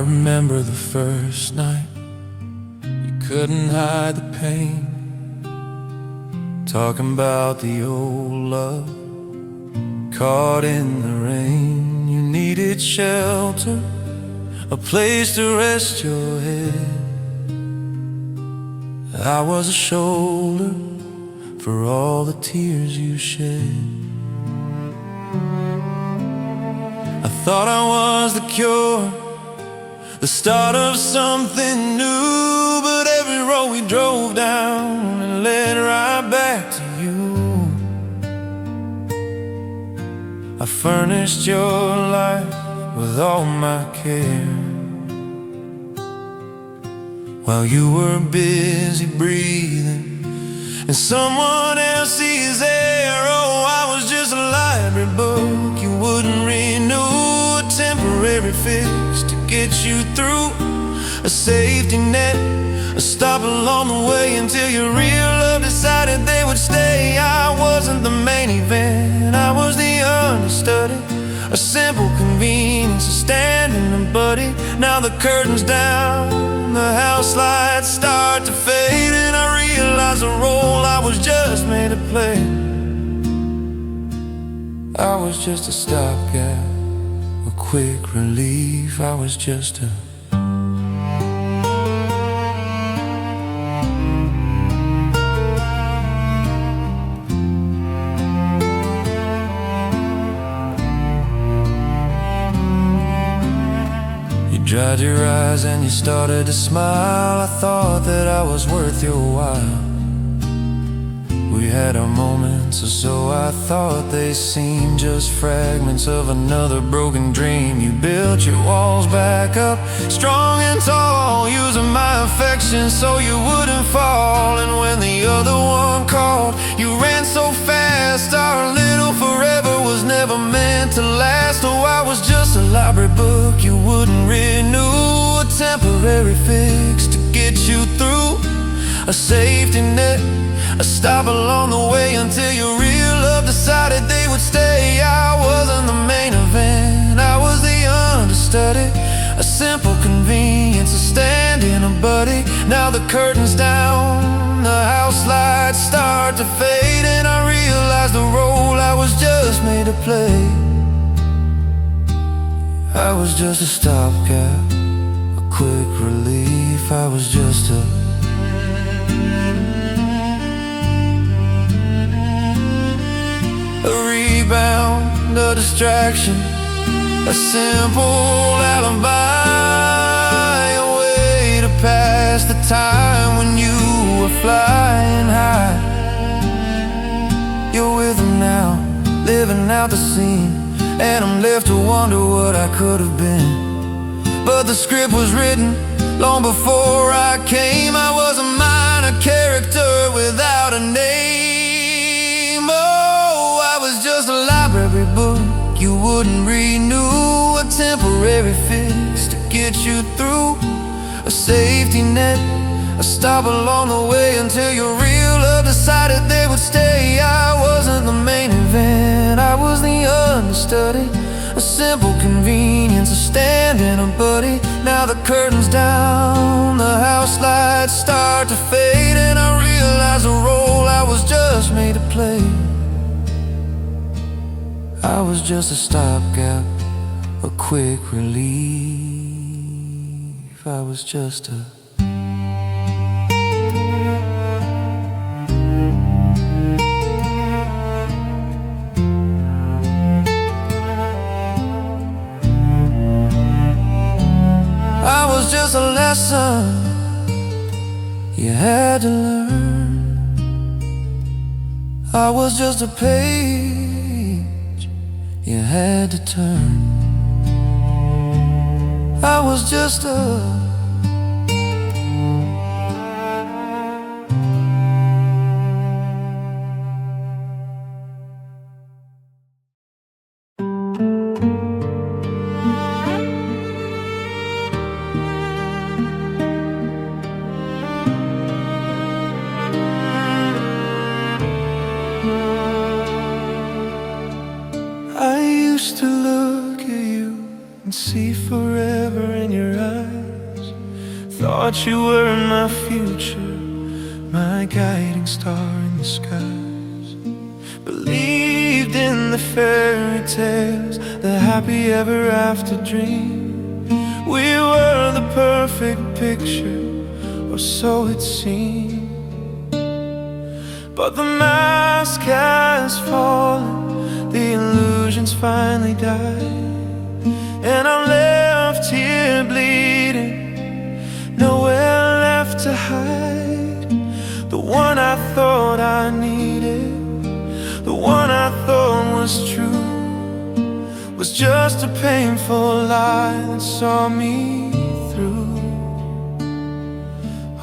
remember the first night. You couldn't hide the pain, talking about the old love caught in the rain. You needed shelter, a place to rest your head. I was a shoulder for all the tears you shed. I thought I was the cure, the start of something new, but every road we drove down and led right back to you. I furnished your life with all my care, while you were busy breathing in someone else's air. Oh, I was just a library book you wouldn't renew, a temporary fix to get you through, a safety net, a stop along the way until your real love decided they would stay. I wasn't the main event, I was the understudy, a simple convenience, a stand-in, buddy. Now the curtain's down, the house lights start to fade, and I realize the role I was just made to play. I was just a stopgap, a quick relief. I was just a dried your eyes and you started to smile. I thought that I was worth your while. We had our moments, or so I thought. They seemed just fragments of another broken dream. You built your walls back up, strong and tall, using my affection so you wouldn't fall. And when the other one called, you ran so fast. Our little forever was never meant to last. Oh, I was just a library book you wouldn't renew, a temporary fix to get you through, a safety net, a stop along the way until your real love decided they would stay. I wasn't the main event, I was the understudy, a simple convenience, a stand-in, a buddy. Now the curtain's down, the house lights start to fade, and I realize the role I was just made to play. I was just a stopgap, a quick relief. I was just a rebound, a distraction, a simple alibi, a way to pass the time when you were flying high. You're with them now, living out the scene, and I'm left to wonder what I could have been. But the script was written long before I came. I was a minor character without a name. Oh, I was just a library book you wouldn't renew, a temporary fix to get you through, a safety net, a stop along the way until your real love decided they would stay. I wasn't the main event, I was the understudy, a simple convenience, a stand-in, a buddy. Now the curtain's down, the house lights start to fade, and I realize the role I was just made to play. I was just a stopgap, a quick relief. I was just a just a lesson you had to learn. I was just a page you had to turn. I was just a used to look at you and see forever in your eyes. thought you were my future, my guiding star in the skies. Believed in the fairy tales, the happy ever after dream. We were the perfect picture, or so it seemed. But the mask has fallen, the illusions finally died, and I'm left here bleeding, nowhere left to hide. The one I thought I needed, the one I thought was true, was just a painful lie that saw me through.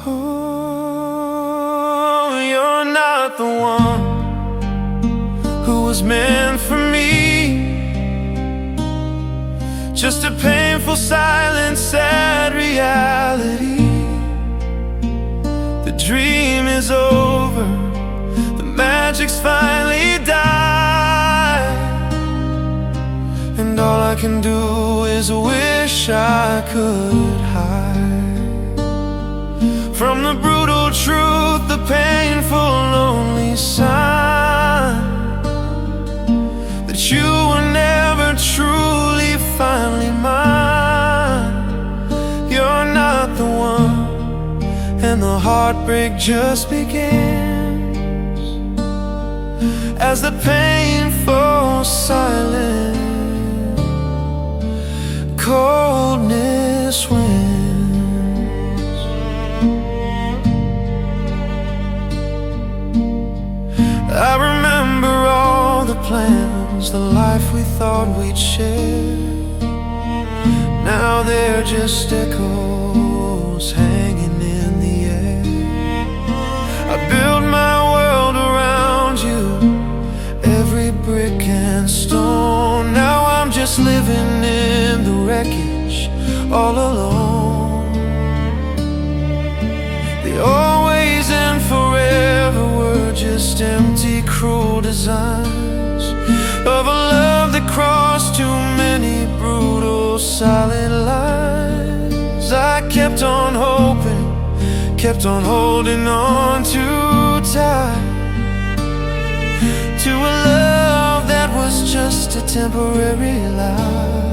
Oh, you're not the one who was meant for me. Just a painful, silent, sad reality. The dream is over, the magic's finally died, and all I can do is wish I could hide from the brutal truth, the painful, lonely sign that you were never truly, finally mine. You're not the one, and the heartbreak just begins as the painful silence, coldness wins. I remember all the plans, the life we thought we'd share. Now they're just echoes hanging in the air. I built my world around you, every brick and stone. Now I'm just living in the wreckage, all alone. The always and forever were just empty, cruel designs of a love that crossed too many brutal, silent lines. I kept on hoping, kept on holding on too tight to a love that was just a temporary lie.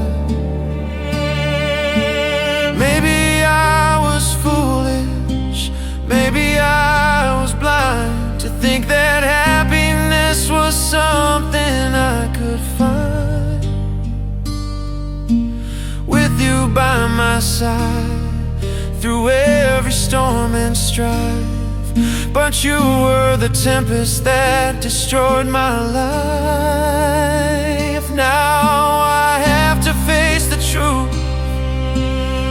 Maybe I was foolish, maybe I was blind to think that happiness was something I could find with you by my side through every storm and strife. But you were the tempest that destroyed my life. Now I have to face the truth,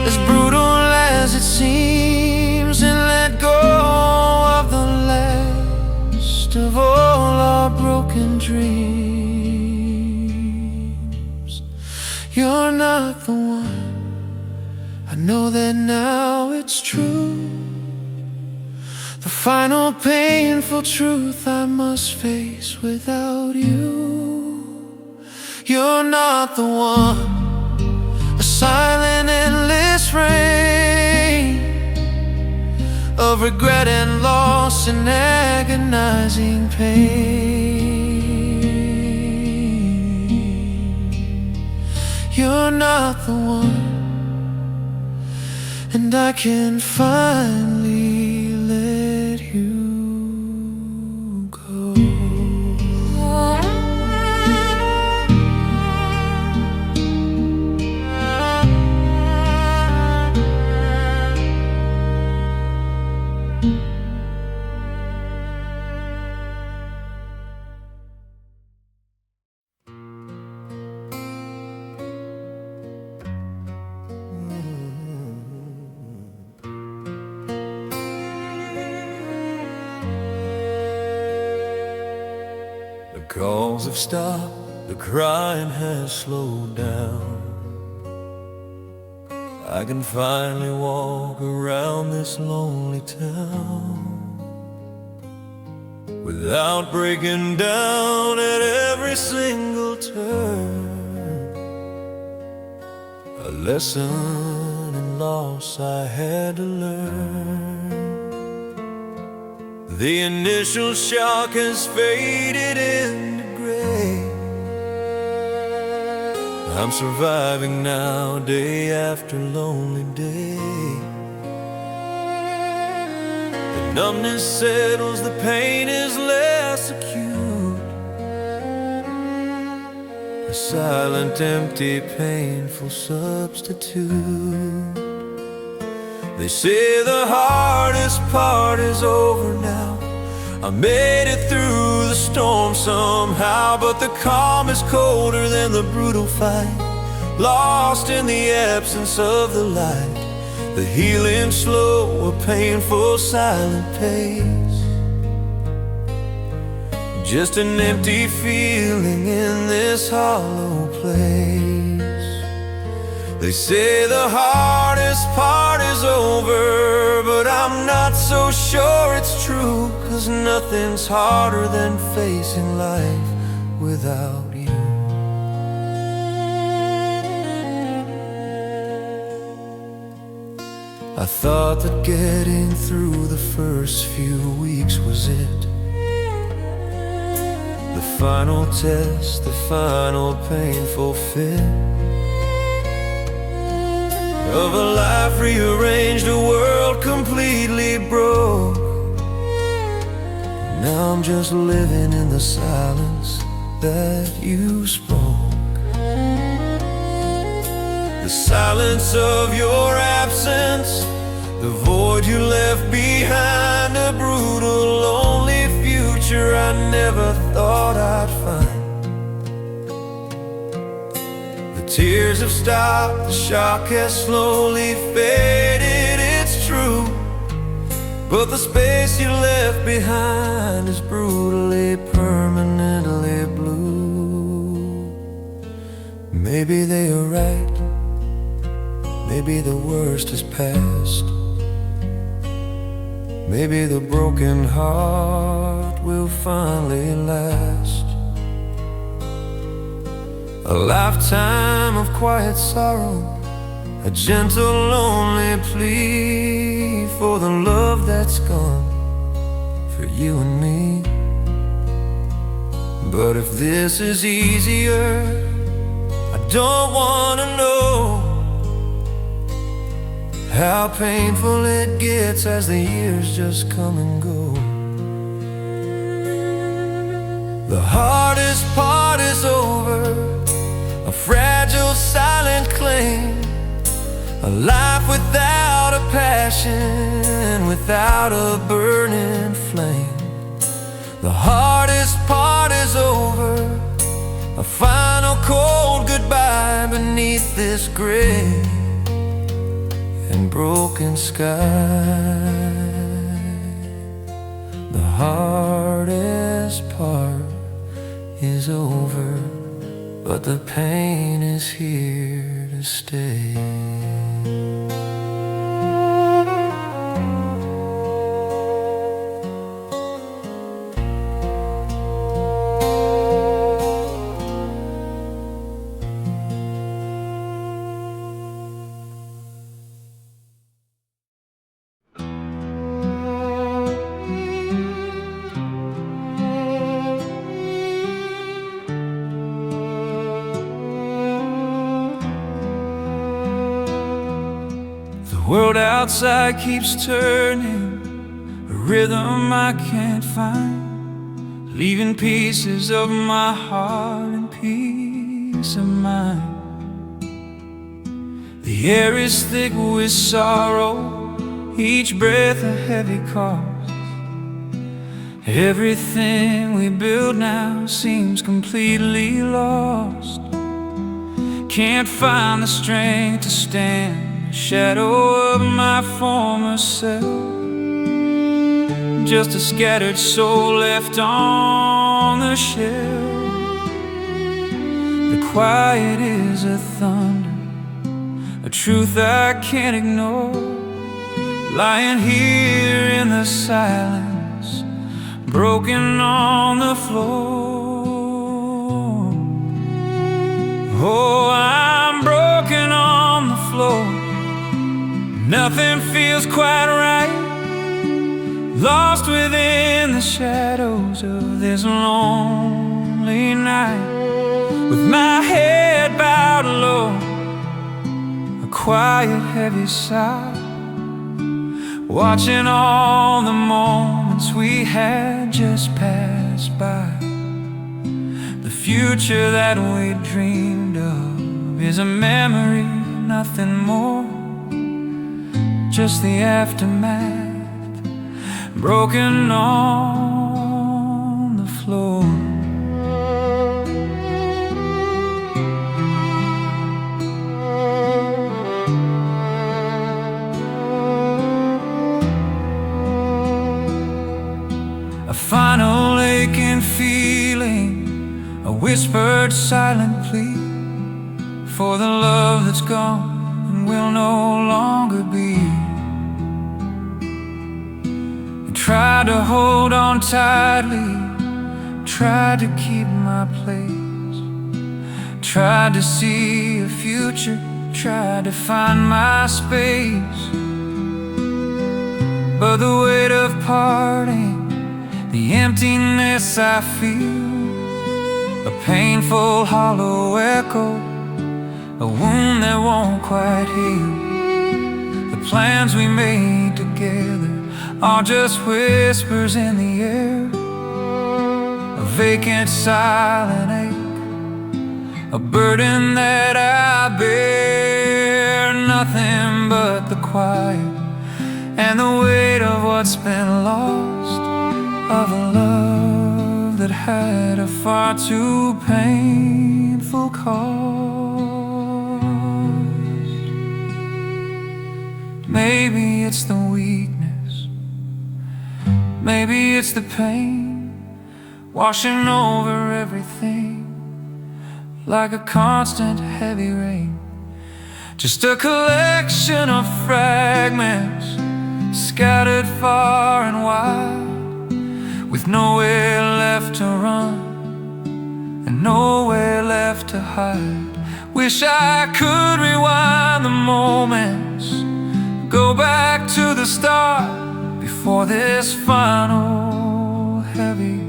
as brutal as it seems, and let go of the last of all our broken dreams. You're not the one, I know that now it's true. The final painful truth I must face without you. You're not the one, a silent, endless rain of regret and loss and agonizing pain. You're not the one, and I can finally let you go. The calls have stopped, the crying has slowed down. I can finally walk around this lonely town without breaking down at every single turn. A lesson in loss I had to learn. The initial shock has faded into gray. I'm surviving now, day after lonely day. The numbness settles, the pain is less acute. A silent, empty, painful substitute. They say the hardest part is over now. I made it through the storm somehow, but the calm is colder than the brutal fight. Lost in the absence of the light, the healing slow, a painful silent pace. Just an empty feeling in this hollow place. They say the hardest part is over, but I'm not so sure it's true, 'cause nothing's harder than facing life without you. I thought that getting through the first few weeks was it, the final test, the final painful fit of a life rearranged, a world completely broke. Now I'm just living in the silence that you spoke. The silence of your absence, the void you left behind, a brutal, lonely future I never thought I'd find. Tears have stopped, the shock has slowly faded, it's true, but the space you left behind is brutally, permanently blue. Maybe they are right, maybe the worst is past. Maybe the broken heart will finally last. A lifetime of quiet sorrow, a gentle, lonely plea for the love that's gone, for you and me. But if this is easier, I don't want to know how painful it gets as the years just come and go. The hardest part is over, a fragile, silent claim, a life without a passion, without a burning flame. The hardest part is over, a final cold goodbye beneath this gray and broken sky. The hardest part is over, but the pain is here to stay. The world outside keeps turning, a rhythm I can't find, leaving pieces of my heart and peace of mind. The air is thick with sorrow, each breath a heavy cost. Everything we build now seems completely lost. Can't find the strength to stand, shadow of my former self, just a scattered soul left on the shelf. The quiet is a thunder, a truth I can't ignore, lying here in the silence, broken on the floor. Oh, I'm broken on the floor, Nothing feels quite right, lost within the shadows of this lonely night. With my head bowed low, a quiet heavy sigh, watching all the moments we had just passed by. The future that we dreamed of is a memory, nothing more, just the aftermath, broken on the floor. A final aching feeling, a whispered silent plea for the love that's gone and will no longer be. I tried to hold on tightly, tried to keep my place, tried to see a future, tried to find my space. But the weight of parting, the emptiness I feel, a painful hollow echo, a wound that won't quite heal. The plans we made together are just whispers in the air, a vacant silent ache, a burden that I bear. Nothing but the quiet and the weight of what's been lost, of a love that had a far too painful cost. Maybe it's the weakness, maybe it's the pain, washing over everything like a constant heavy rain. Just a collection of fragments scattered far and wide, with nowhere left to run and nowhere left to hide. Wish I could rewind the moments, go back to the start, before this final heavy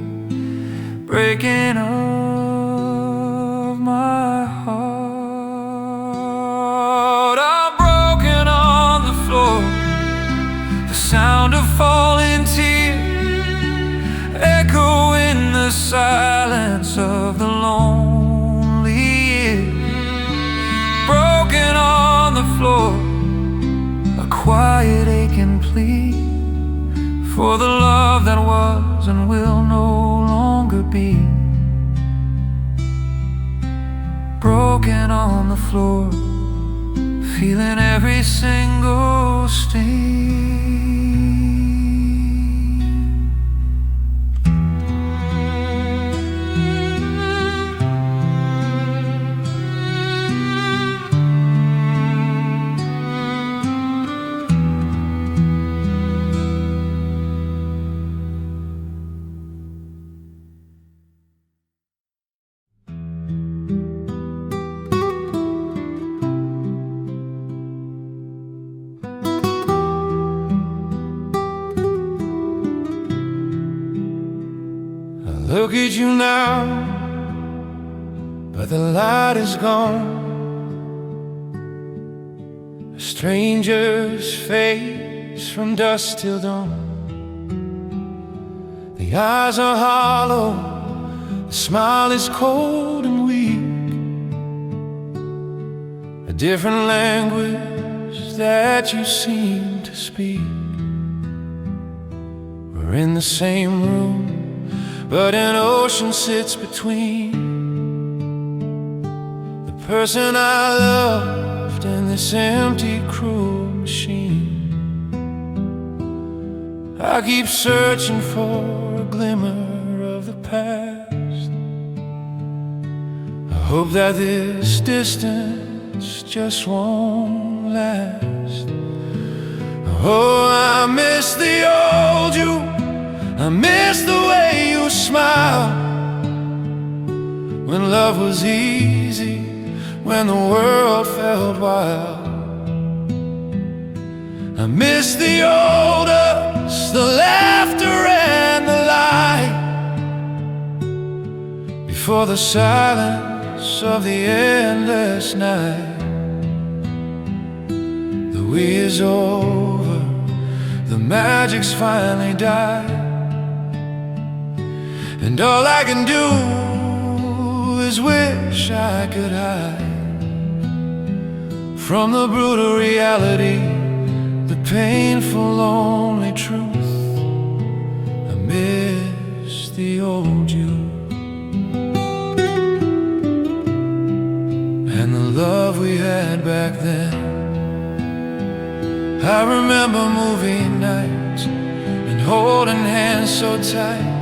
breaking of my heart. I'm broken on the floor, the sound of falling tears echo in the silence of the lonely years. Broken on the floor, a quiet aching plea for the love that was and will no longer be. Broken on the floor, feeling every single sting. Look at you now, but the light is gone. A stranger's face from dusk till dawn. The eyes are hollow, the smile is cold and weak. A different language that you seem to speak. We're in the same room, but an ocean sits between the person I loved and this empty, cruel machine. I keep searching for a glimmer of the past. I hope that this distance just won't last. Oh, I miss the old you, I miss the way you smile, when love was easy, when the world felt wild. I miss the old us, the laughter and the light, before the silence of the endless night. The we is over, the magic's finally died, and all I can do is wish I could hide from the brutal reality, the painful, lonely truth. I miss the old you and the love we had back then. I remember movie nights and holding hands so tight,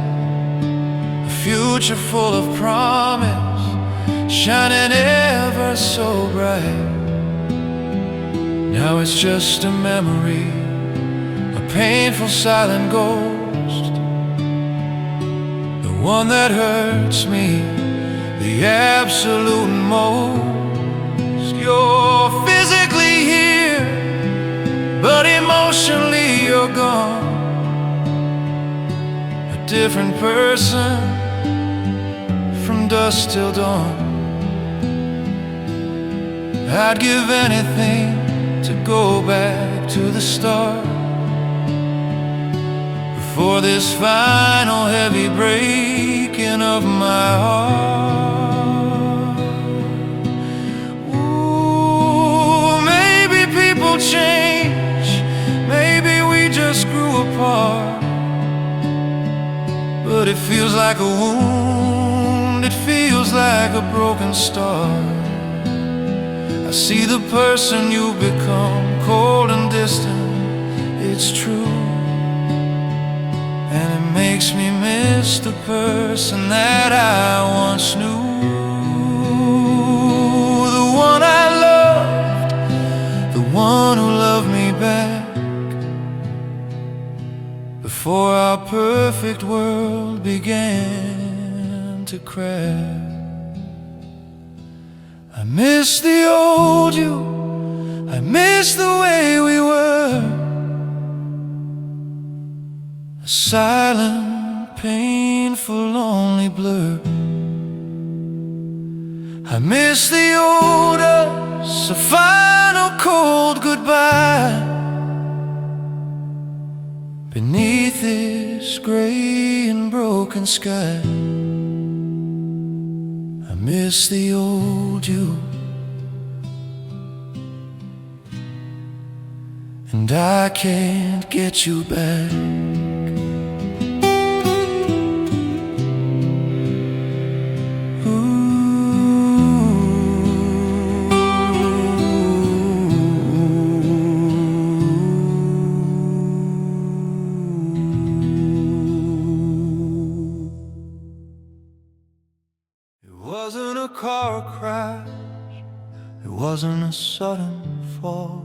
a future full of promise, shining ever so bright. Now it's just a memory, a painful silent ghost, the one that hurts me the absolute most. You're physically here, but emotionally you're gone, a different person from dusk till dawn. I'd give anything to go back to the start, before this final heavy breaking of my heart. Ooh, maybe people change, maybe we just grew apart, but it feels like a wound, it feels like a broken star. I see the person you've become, cold and distant, it's true, and it makes me miss the person that I once knew, the one I loved, the one who loved me back, before our perfect world began to crack. I miss the old you, I miss the way we were, a silent, painful, lonely blur. I miss the old us, a final cold goodbye, beneath this gray and broken sky. I miss the old you, and I can't get you back. It wasn't a car crash, it wasn't a sudden fall,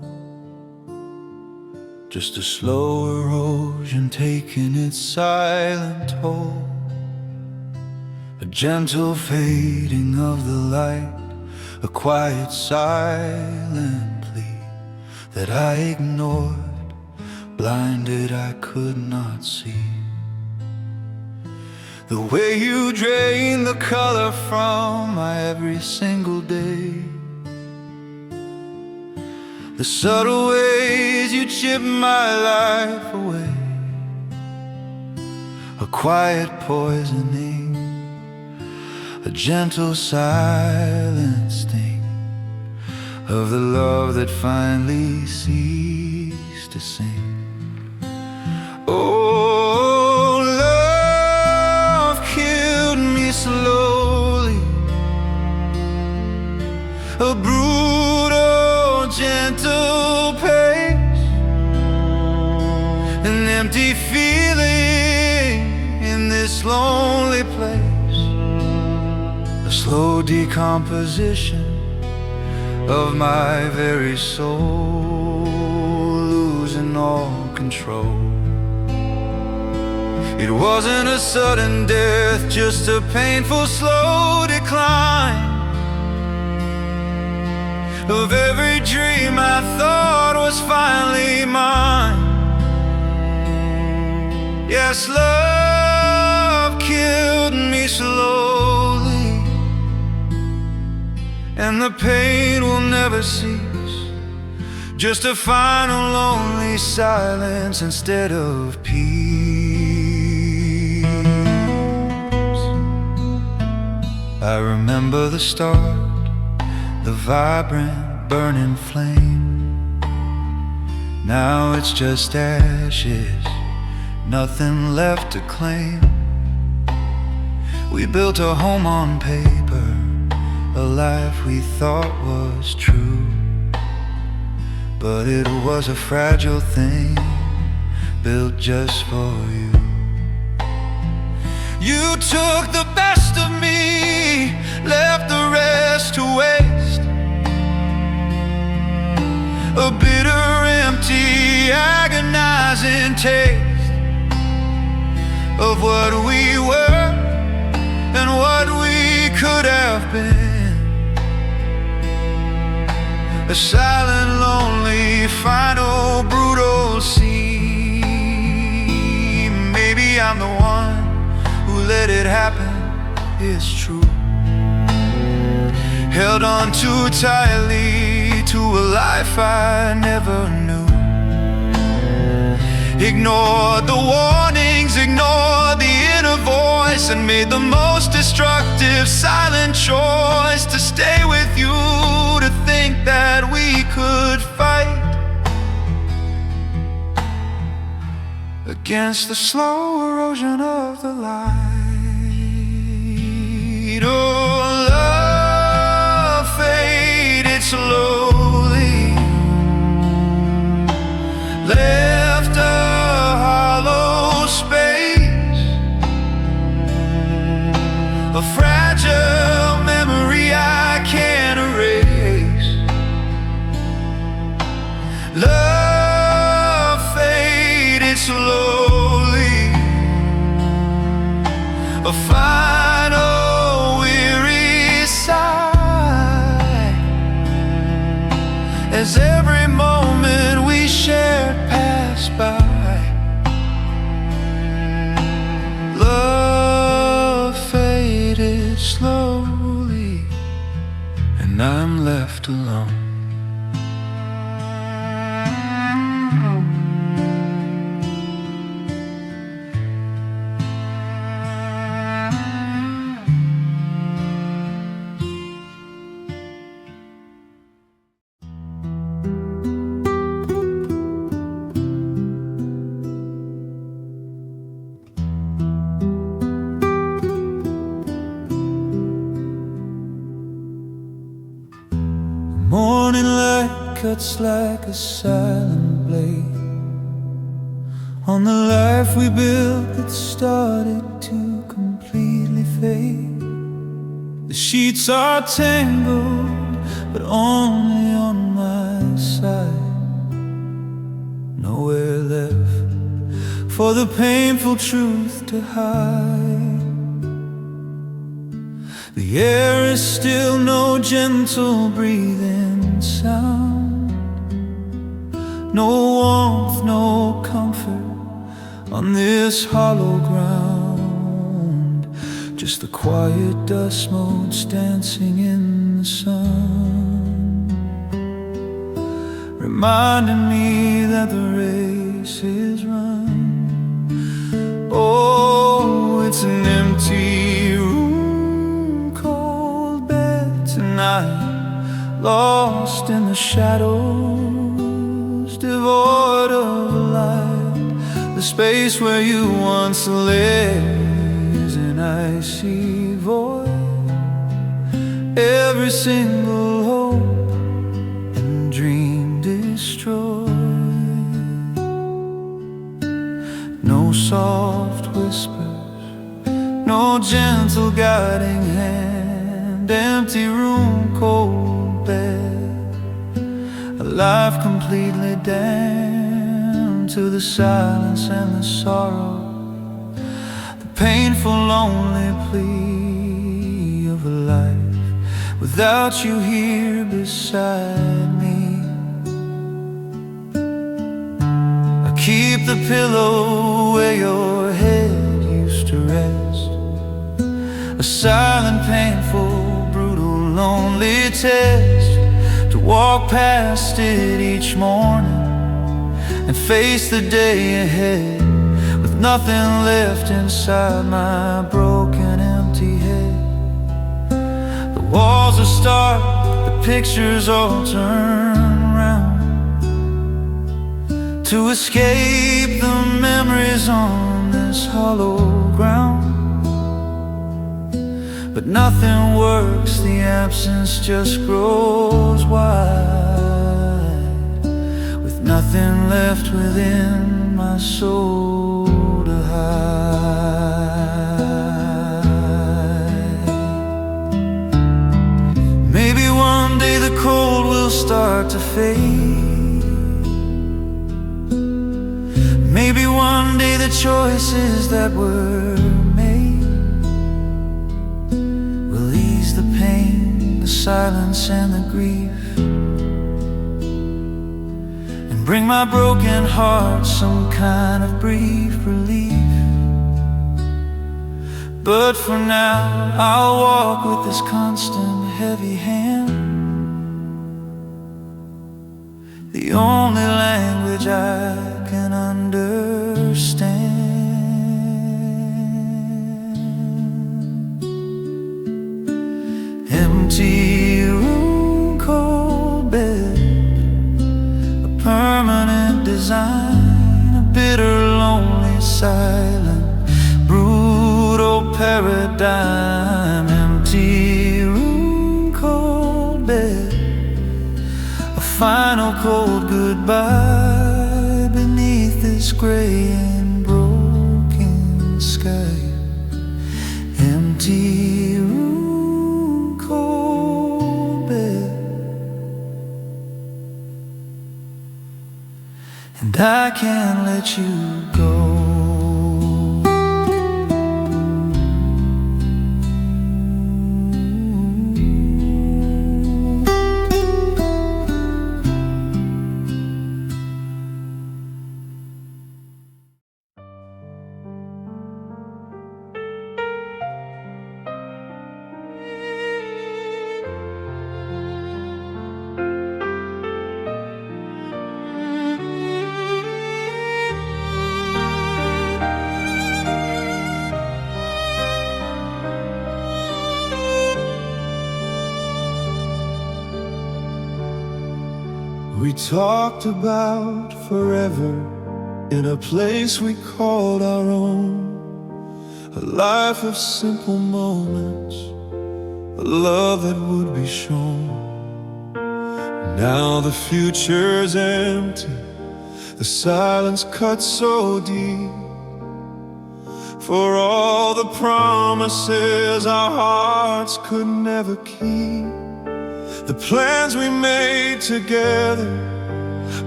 just a slow erosion taking its silent toll, a gentle fading of the light, a quiet silent plea that I ignored, blinded I could not see. The way you drain the color from my every single day, the subtle ways you chip my life away, a quiet poisoning, a gentle silent sting of the love that finally ceased to sing. Oh, love killed me slowly, a brutal, gentle pace, an empty feeling in this lonely place, a slow decomposition of my very soul, losing all control. It wasn't a sudden death, just a painful, slow decline, of every dream I thought was finally mine. Yes, love killed me slowly, and the pain will never cease, just a final lonely silence instead of peace. I remember the start, the vibrant burning flame. Now it's just ashes, nothing left to claim. We built a home on paper, a life we thought was true, but it was a fragile thing, built just for you. You took the best of me, left the rest to waste. A bitter, empty, agonizing taste of what we were and what we could have been. A silent, lonely, final, brutal scene. Maybe I'm the one who let it happen, it's true. Held on too tightly to a life I never knew. Ignored the warnings, ignored the inner voice, and made the most destructive silent choice to stay with you, to think that we could fight against the slow erosion of the light. Oh, love faded slowly, left a hollow space, a fragile memory I can't erase. Love faded slowly, a final weary sigh, as every moment we shared passed by. Love faded slowly, and I'm left alone. Morning light cuts like a silent blade on the life we built that started to completely fade. The sheets are tangled, but only on my side. Nowhere left for the painful truth to hide. The air is still, no gentle breathing sound, no warmth, no comfort on this hollow ground. Just the quiet dust motes dancing in the sun, reminding me that the race is run. Oh, it's an empty room, lost in the shadows, devoid of light. The space where you once lived is an icy void. Every single hope and dream destroyed. No soft whispers, no gentle guiding hand. Empty room, cold bed, a life completely damned to the silence and the sorrow, the painful, lonely plea of a life with without you here beside me. I keep the pillow where your head used to rest, a silent, painful, brutal, lonely test, to walk past it each morning and face the day ahead, with nothing left inside my broken, empty head. The walls are stark, the pictures all turn round, to escape the memories on this hollow ground. But nothing works, the absence just grows wide, with nothing left within my soul to hide. Maybe one day the cold will start to fade. Maybe one day the choices that were made will ease the pain, the silence and the grief, and bring my broken heart some kind of brief relief. But for now, I'll walk with this constant heavy hand, the only language I can understand. Empty room, cold bed, a permanent design, a bitter, lonely, silent, brutal paradigm. Empty room, cold bed, a final cold goodbye beneath this gray and broken sky. Empty room, cold bed, and I can't let you go. We talked about forever in a place we called our own, a life of simple moments, a love that would be shown. Now the future's empty, the silence cuts so deep, for all the promises our hearts could never keep. The plans we made together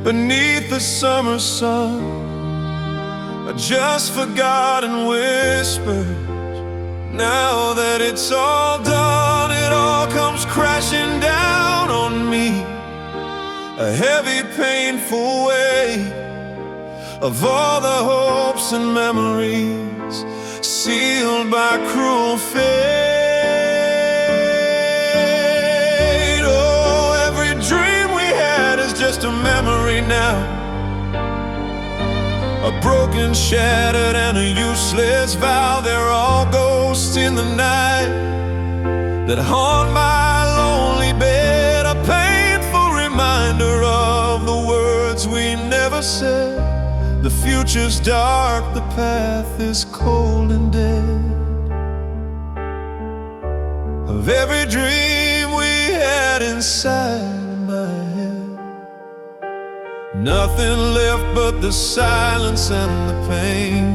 beneath the summer sun are just forgotten whispers. Now that it's all done, it all comes crashing down on me, a heavy, painful weight of all the hopes and memories sealed by cruel fate. Just a memory now, a broken, shattered, and a useless vow. They're all ghosts in the night that haunt my lonely bed, a painful reminder of the words we never said. The future's dark, the path is cold and dead. Of every dream we had inside my head, nothing left but the silence and the pain.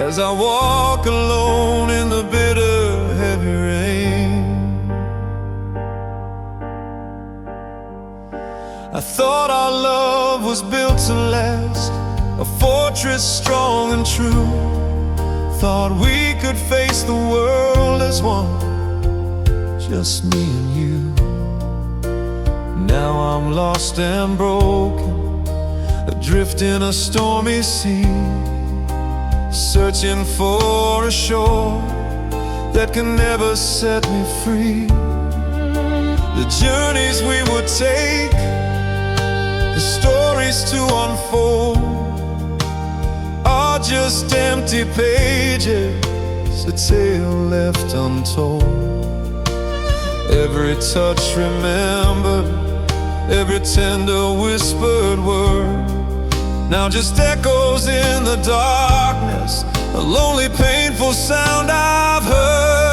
As I walk alone in the bitter, heavy rain, I thought our love was built to last, a fortress strong and true. Thought we could face the world as one, just me and you. Now I'm lost and broken, adrift in a stormy sea, searching for a shore that can never set me free. The journeys we would take, the stories to unfold, are just empty pages, a tale left untold. Every touch remembered, every tender whispered word, now just echoes in the darkness, a lonely, painful sound I've heard.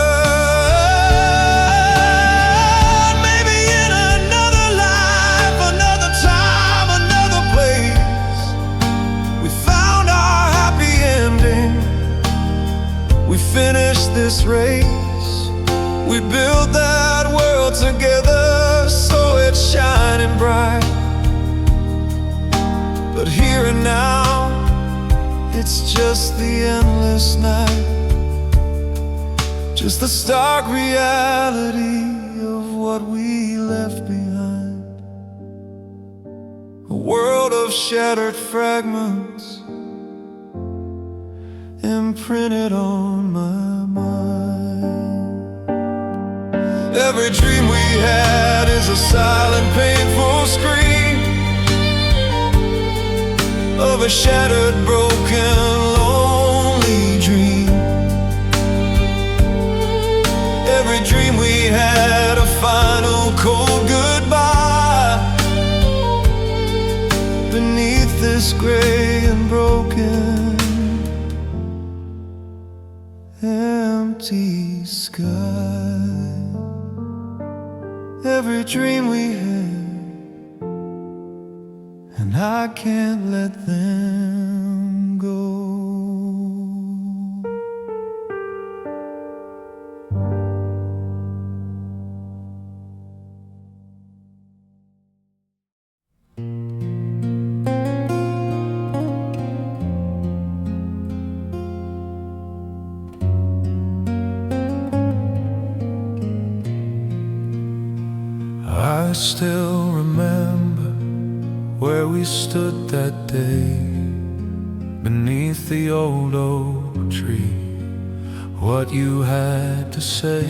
Maybe in another life, another time, another place, we found our happy ending. We finished this race, we built that world together, so it's shining bright. But here and now, it's just the endless night, just the stark reality of what we left behind. A world of shattered fragments imprinted on my mind. Every dream we had is a silent, painful scream of a shattered, broken, lonely dream. Every dream we had a final, cold goodbye beneath this gray and broken, empty sky. Every dream we had, and I can't let them go. I still remember where we stood that day, beneath the old oak tree. What you had to say,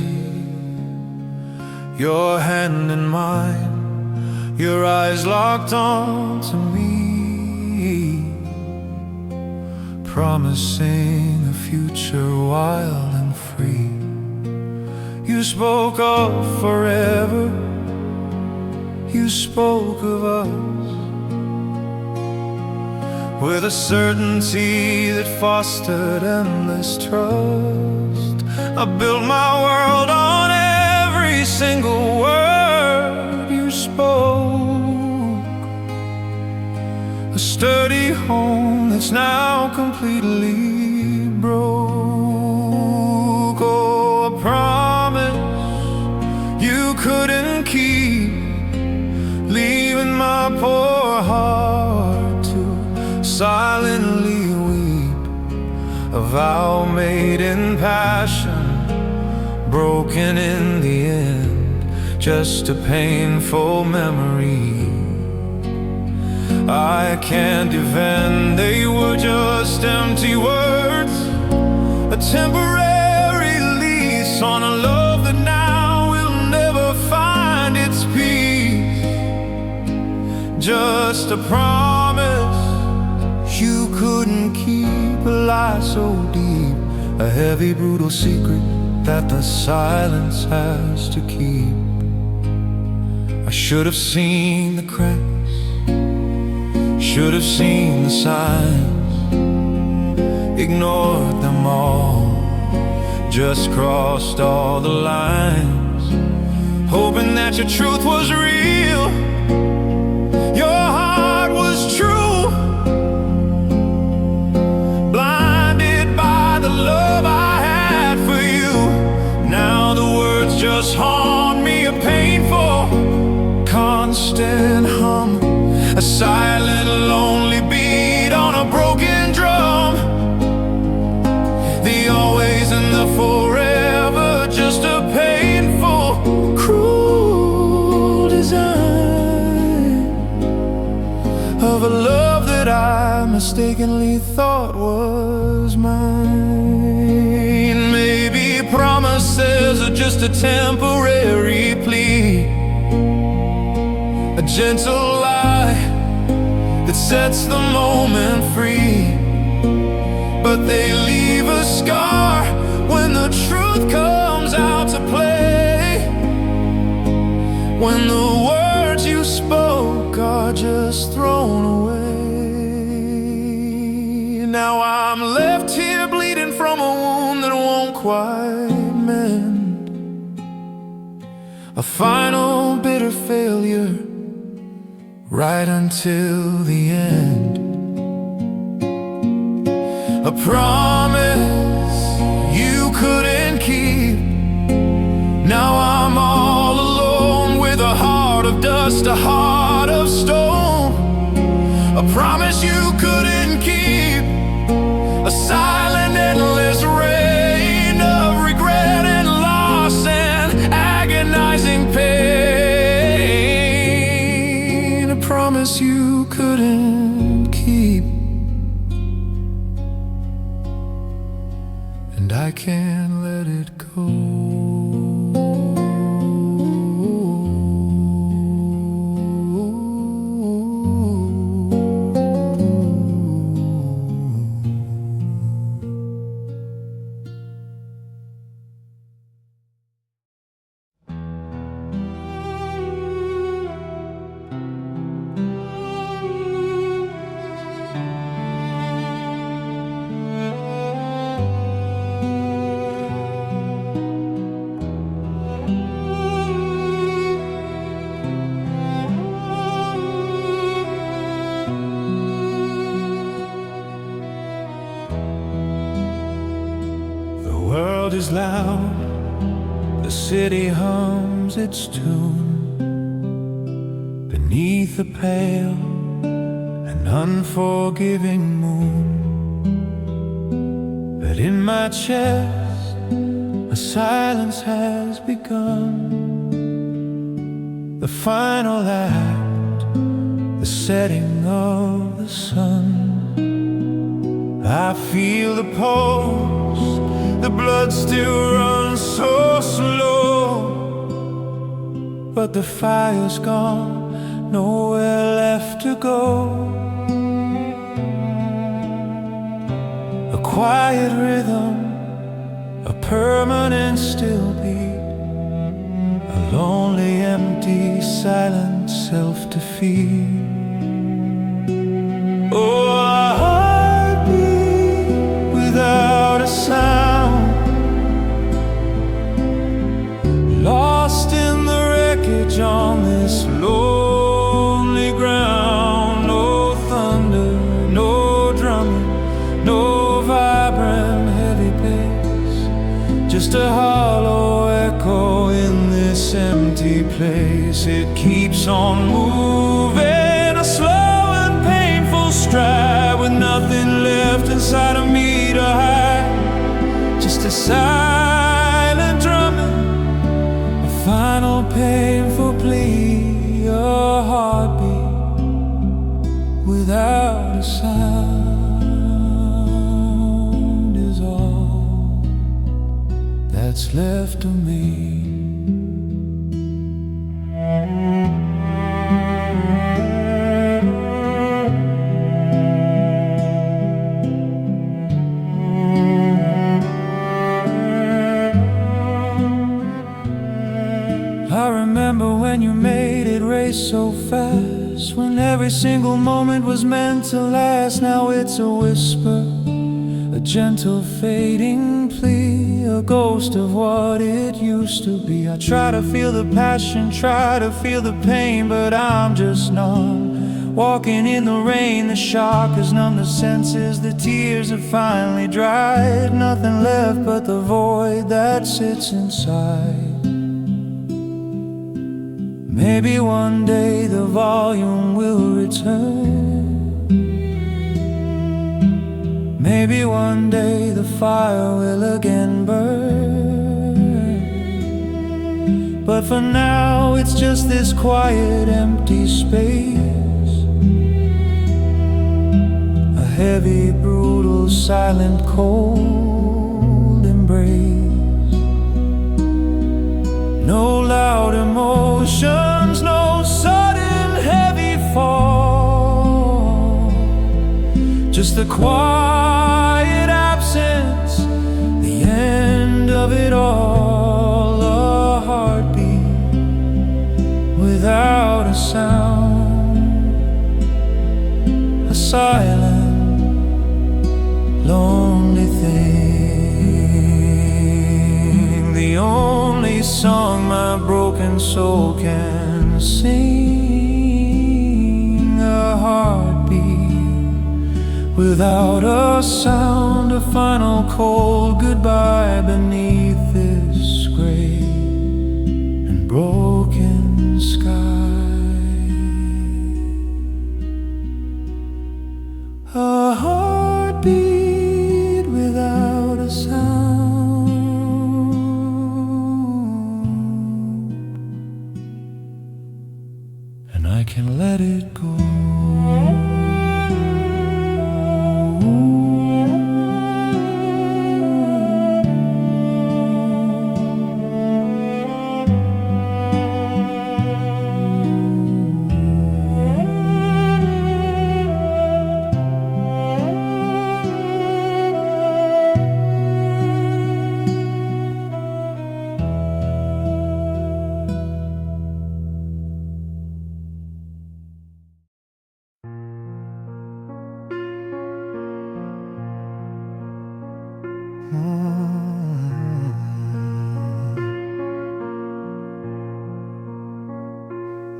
your hand in mine, your eyes locked on to me, promising a future wild and free. You spoke of forever, you spoke of us with a certainty that fostered endless trust. I built my world on every single word you spoke, a sturdy home that's now completely broke. Oh, a promise you couldn't keep, leaving my poor heart to silently weep. A vow made in passion, broken in the end, just a painful memory I can't defend. They were just empty words, a temporary lease on a love that now will never find its peace. Just a promise you couldn't keep, a lie so deep, a heavy, brutal secret that the silence has to keep. I should have seen the cracks, should have seen the signs, ignored them all, just crossed all the lines, hoping that your truth was real, your heart was true, blinded by the love I had for you. Now the words just haunt me, a painful, constant hum, a silent, lonely beat on a broken drum. The always and the forever, just a painful mistakenly thought was mine. Maybe promises are just a temporary plea, a gentle lie that sets the moment free. But they leave a scar when the truth comes out to play, when the words you spoke are just thrown away. Now I'm left here bleeding from a wound that won't quite mend, a final bitter failure right until the end. A promise you couldn't keep. Now I'm all alone with a heart of dust, a heart of stone. A promise you couldn't keep, a silent endless rain of regret and loss and agonizing pain. A promise you couldn't keep, and I can't let it go. The world is loud, the city hums its tune beneath a pale and unforgiving moon. But in my chest a silence has begun, the final act, the setting of the sun. I feel the pulse, the blood still runs so slow, but the fire's gone, nowhere left to go. A quiet rhythm, a permanent still beat, a lonely, empty, silent self-defeat. Oh, a heartbeat without a sound, lost in the wreckage on this lonely ground. No thunder, no drumming, no vibrant heavy bass, just a hollow echo in this empty place. It keeps on moving, a slow and painful stride, with nothing left inside of me to hide, just a silent drumming, a final painful plea, a heartbeat without a sound is all that's left of me. I remember when you made it race so fast, when every single moment was meant to last. Now it's a whisper, a gentle fading plea, a ghost of what it used to be. I try to feel the passion, try to feel the pain, but I'm just numb. Walking in the rain, the shock has numbed the senses, the tears have finally dried. Nothing left but the void that sits inside. Maybe one day the volume will return, maybe one day the fire will again burn. But for now it's just this quiet empty space, a heavy, brutal, silent, cold embrace. No loud emotions, no sudden heavy fall, just the quiet absence, the end of it all. A heartbeat without a sound, a silent, lonely thing. The only song my broken soul can sing. A heartbeat without a sound, a final cold goodbye beneath this gray and broken sky. A heartbeat without a sound, and I can let it go.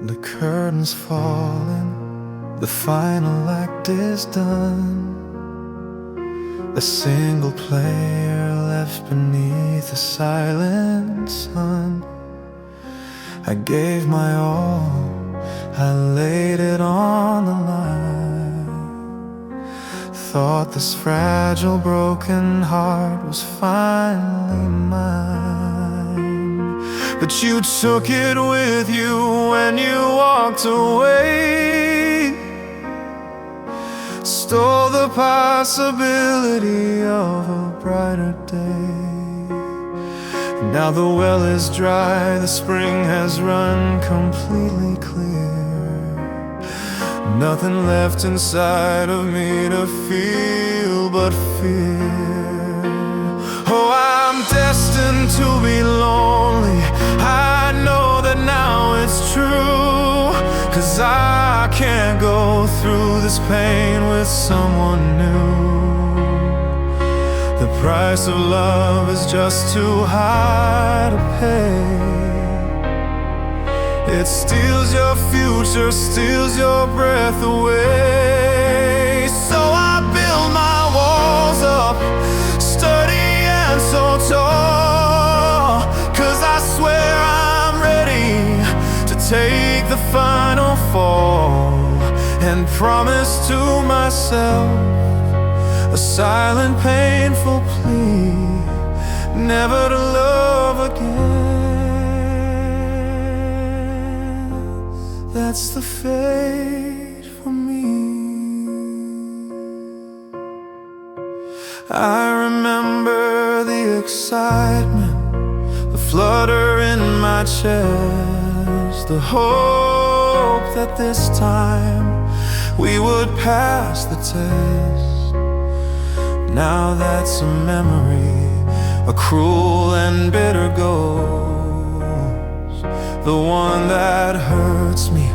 The curtain's fallen, the final act is done. A single player left beneath the silent sun. I gave my all, I laid it on the line. Thought this fragile broken heart was finally mine, but you took it with you when you walked away. Stole the possibility of a brighter day. Now the well is dry, the spring has run completely clear. Nothing left inside of me to feel but fear. Oh, I'm destined to be lonely, I know that now it's true. 'Cause I can't go through this pain with someone new. The price of love is just too high to pay. It steals your future, steals your breath away. So I build my walls up, sturdy and so tall. 'Cause I swear I'm ready to take the final fall, and promise to myself a silent, painful plea, never to love again. That's the fate for me. I remember the excitement, the flutter in my chest, the hope that this time we would pass the test. Now that's a memory, a cruel and bitter ghost, the one that hurts me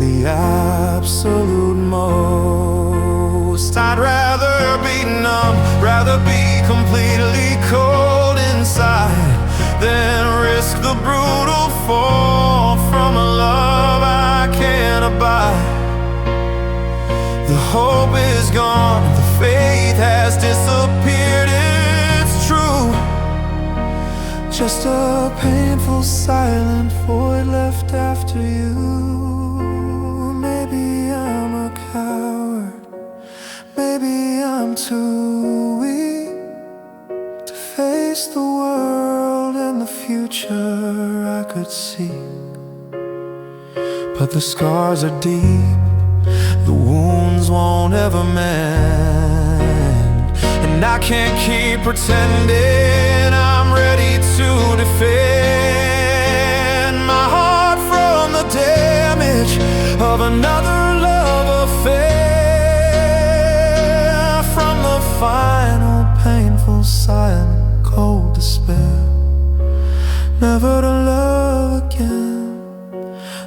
the absolute most. I'd rather be numb, rather be completely cold inside, than risk the brutal fall from a love I can't abide. The hope is gone, the faith has disappeared, it's true. Just a painful silent void left after you. Maybe I'm a coward, maybe I'm too weak to face the world and the future I could see. But the scars are deep, the wounds things won't ever mend. And I can't keep pretending I'm ready to defend my heart from the damage of another love affair, from the final painful silent cold despair, never to love again,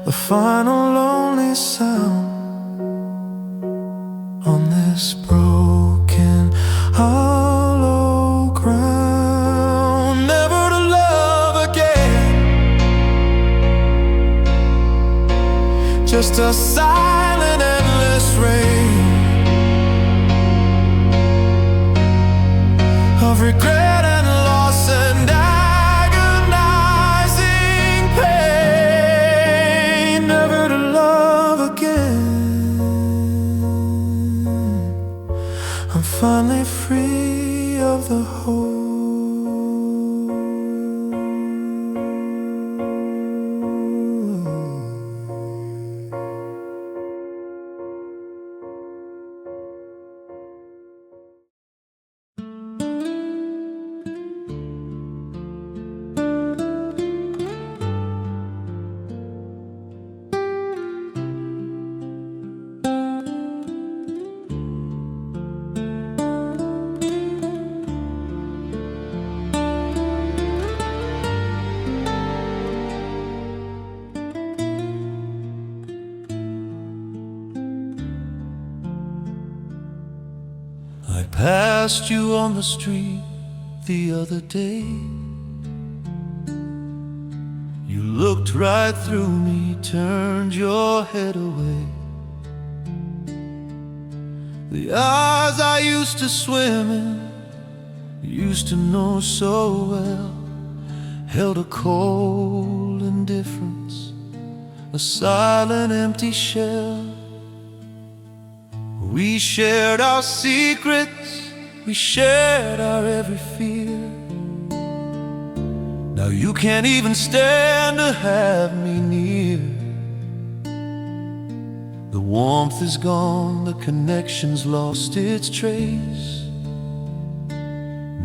the final lonely sound on this broken hollow ground, never to love again, just a silent endless rain of regret and loss and agonizing pain, never to love again. I'm finally free of the hold. I passed you on the street the other day. You looked right through me, turned your head away. The eyes I used to swim in, used to know so well, held a cold indifference, a silent empty shell. We shared our secrets, we shared our every fear. Now you can't even stand to have me near. The warmth is gone, the connection's lost its trace.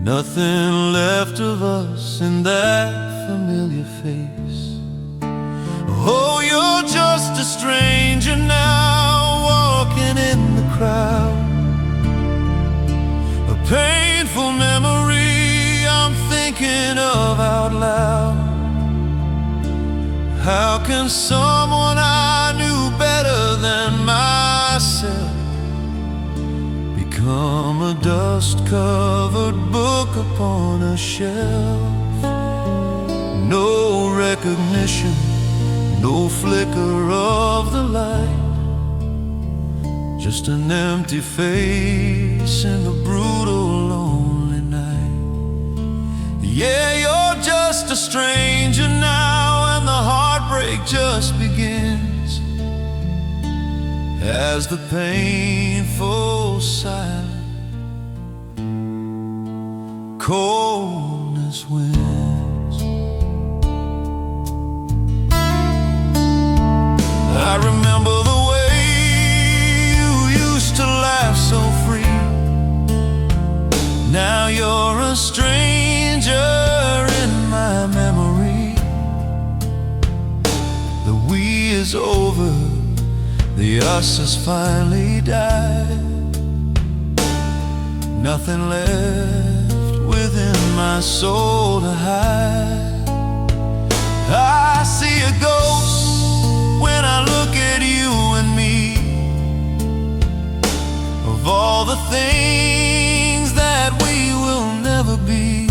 Nothing left of us in that familiar face. Oh, you're just a stranger now, walking in the crowd. A painful memory I'm thinking of out loud. How can someone I knew better than myself become a dust-covered book upon a shelf? No recognition, no flicker of the light, just an empty face in the brutal lonely night. Yeah, you're just a stranger now, and the heartbreak just begins as the painful silence coldness wins. I remember the way you used to laugh so free. Now you're a stranger in my memory. The we is over, the us has finally died. Nothing left within my soul to hide. I see a ghost when I look at you and me, of all the things that we will never be.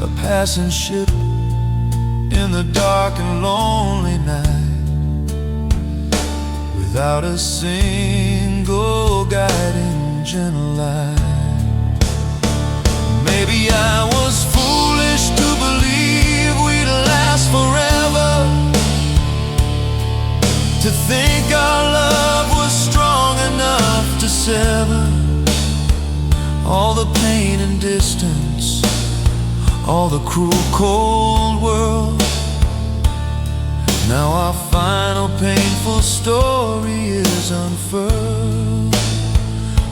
A passing ship in the dark and lonely night, without a single guiding gentle light. Maybe I was foolish to believe we'd last forever, to think our love was strong enough to sever all the pain and distance, all the cruel cold world Now our final painful story is unfurled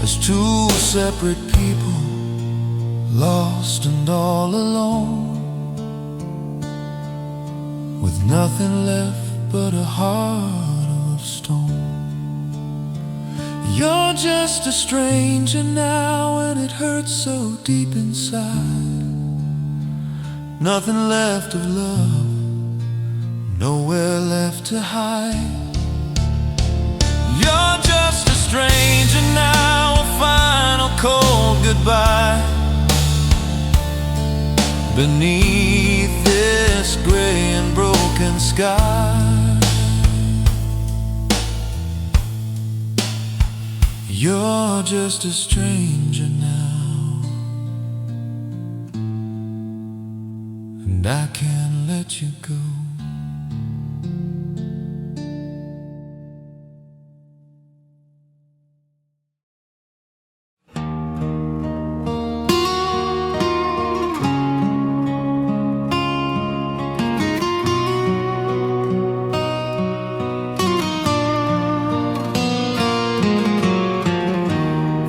as two separate people, lost and all alone, with nothing left but a heart of stone. You're just a stranger now, and it hurts so deep inside. Nothing left of love, nowhere left to hide. You're just a stranger now, a final cold goodbye. Beneath this gray and broken sky, you're just a stranger now, and I can't let you go.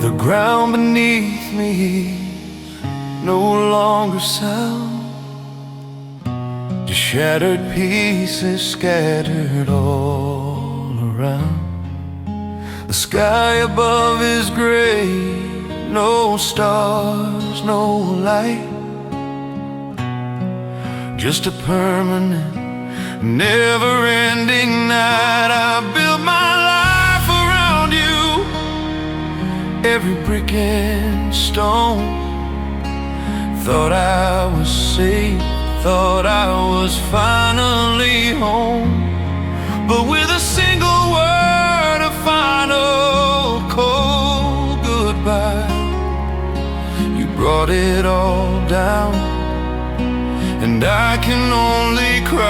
The ground beneath me no longer sound, just shattered pieces scattered all around. The sky above is gray, no stars, no light, just a permanent, never-ending night. I built my life around you, every brick and stone. Thought I was safe, thought I was finally home. But with a single word, a final cold goodbye, you brought it all down, and I can only cry.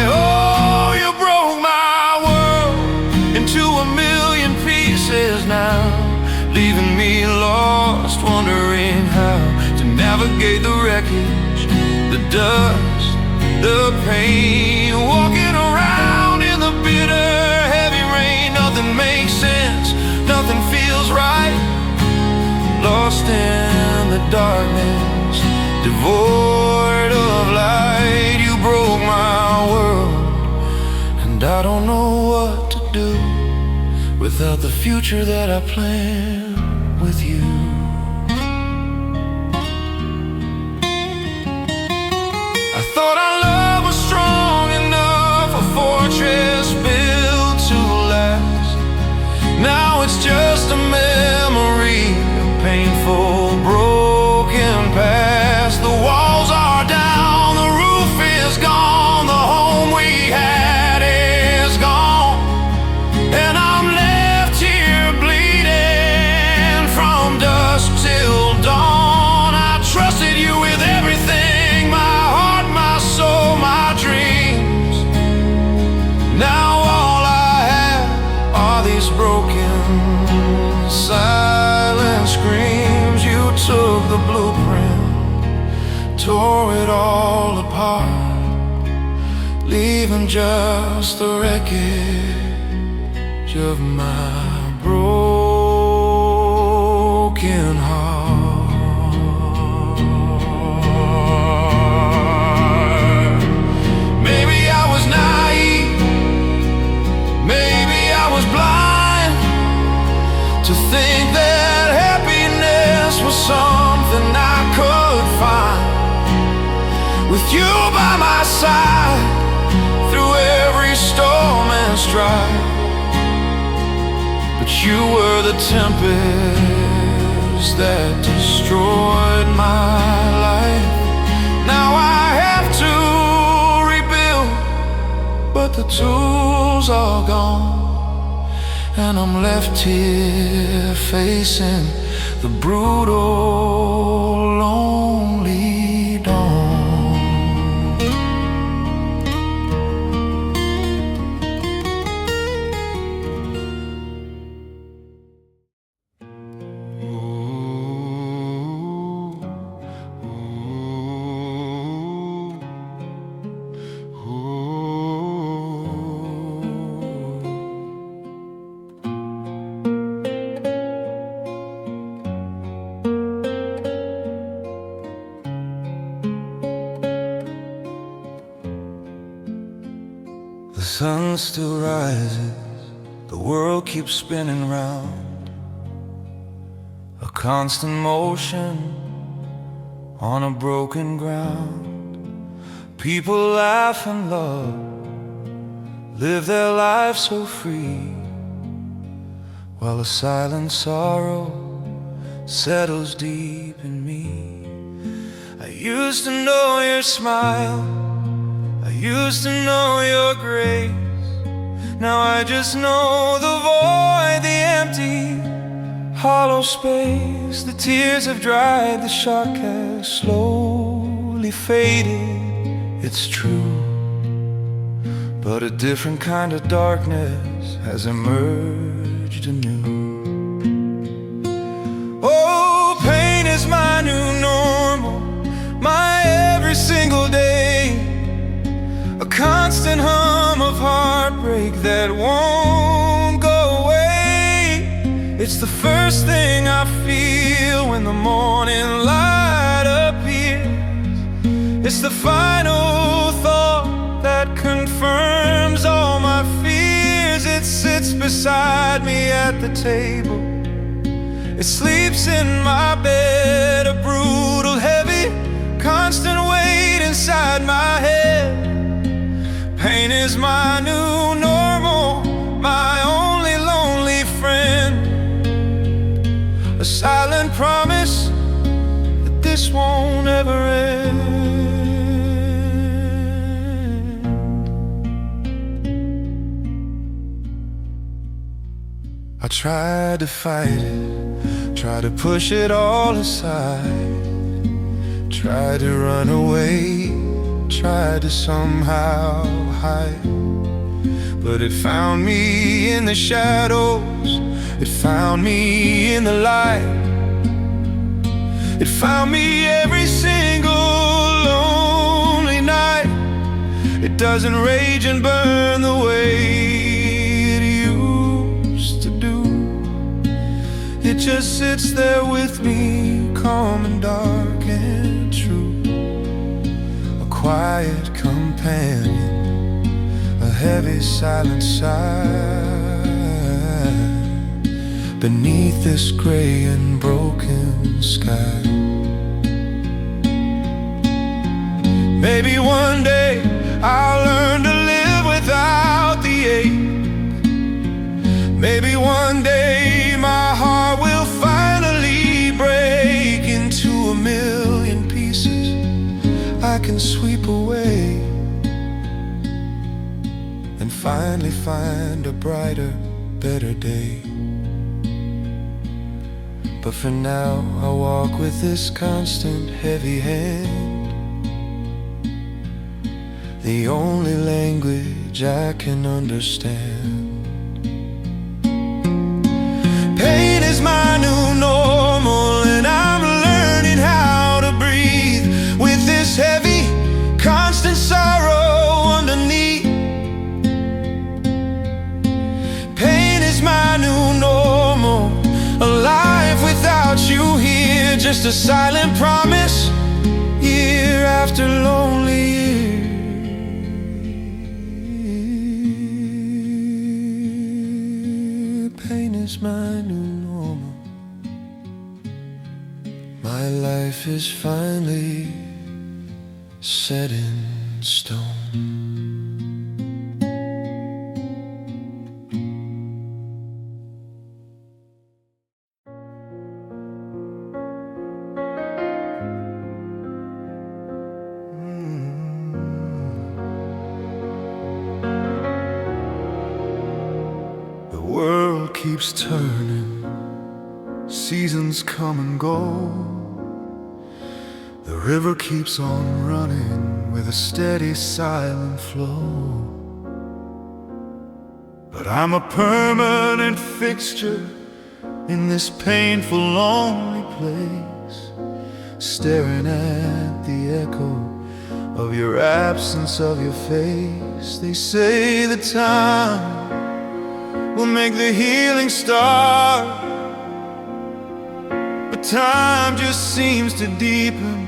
Oh, you broke my world into a million pieces now, leaving me lost, wondering how to navigate the wreckage, the dust, the pain. Walking around in the bitter, heavy rain, nothing makes sense, nothing feels right. Lost in the darkness, devoid of light. You broke my world, and I don't know what to do without the future that I plan with you. I thought our love was strong enough, a fortress built to last. Now it's just a memory, a painful, broken past. The walls are down, the roof is gone, the home we had is gone, and I'm left here bleeding from dusk till dawn. I trusted you with everything, my heart, my soul, my dreams. Now all I have are these broken, silent screams. You took the blueprint, tore it all apart, leaving just the wreckage of my broken heart. Maybe I was naive, maybe I was blind to think that happiness was something I could find with you by my side through every storm and strife. But you were the tempest that destroyed my life. Now I have to rebuild, but the tools are gone, and I'm left here facing the brutal, lonely dawn. sun still rises, the world keeps spinning round, a constant motion on a broken ground. People laugh and love, live their lives so free, while a silent sorrow settles deep in me. I used to know your smile, I used to know your grace. Now I just know the void, the empty, hollow space. The tears have dried, the shock has slowly faded. It's true, but a different kind of darkness has emerged anew. Oh, pain is my new normal, my every single day, a constant hum of heartbreak that won't go away. It's the first thing I feel when the morning light appears. It's the final thought that confirms all my fears. It sits beside me at the table, it sleeps in my bed, a brutal, heavy, constant weight inside my head. Pain is my new normal, my only lonely friend, a silent promise that this won't ever end. I tried to fight it, tried to push it all aside, tried to run away, tried to somehow hide. But it found me in the shadows, it found me in the light, it found me every single lonely night. It doesn't rage and burn the way it used to do. It just sits there with me, calm and dark and true, a quiet companion, a heavy silent sigh beneath this gray and broken sky. Maybe one day I'll learn to live without the ache. Maybe one day my heart will finally break into a million pieces I can sweep away, and finally find a brighter, better day. But for now I walk with this constant heavy hand, the only language I can understand. Pain is my new normal, and I'm learning how to breathe with this heavy, constant sorrow underneath. Pain is my new normal, a life without you here, just a silent promise, year after lonely year. Pain is my new normal, my life is finally set in stone. The world keeps turning, seasons come and go. The river keeps on running with a steady, silent flow. But I'm a permanent fixture in this painful, lonely place, staring at the echo of your absence, of your face. They say the time will make the healing start, but time just seems to deepen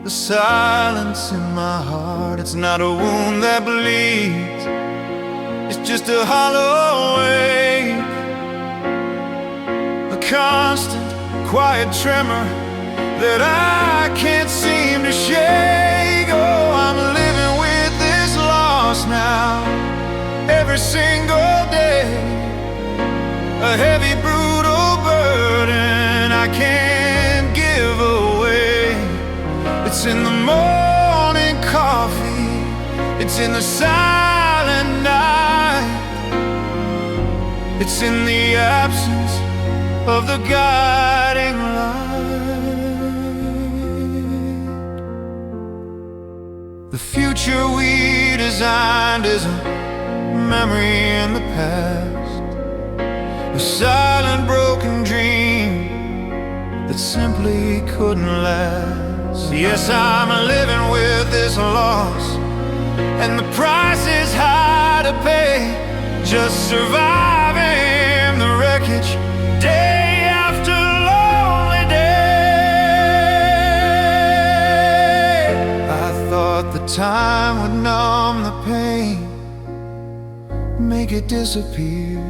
the silence in my heart. It's not a wound that bleeds, It's just a hollow wave, a constant, quiet tremor that I can't seem to shake. Oh, I'm living with this loss now, every single day. A heavy, brutal burden I can't give away. It's in the morning coffee, it's in the silent night, it's in the absence of the guiding light. The future we designed is a memory in the past, a silent broken dream that simply couldn't last. Yes, I'm living with this loss, and the price is high to pay, just surviving the wreckage day after lonely day. I thought the time would numb the pain, make it disappear.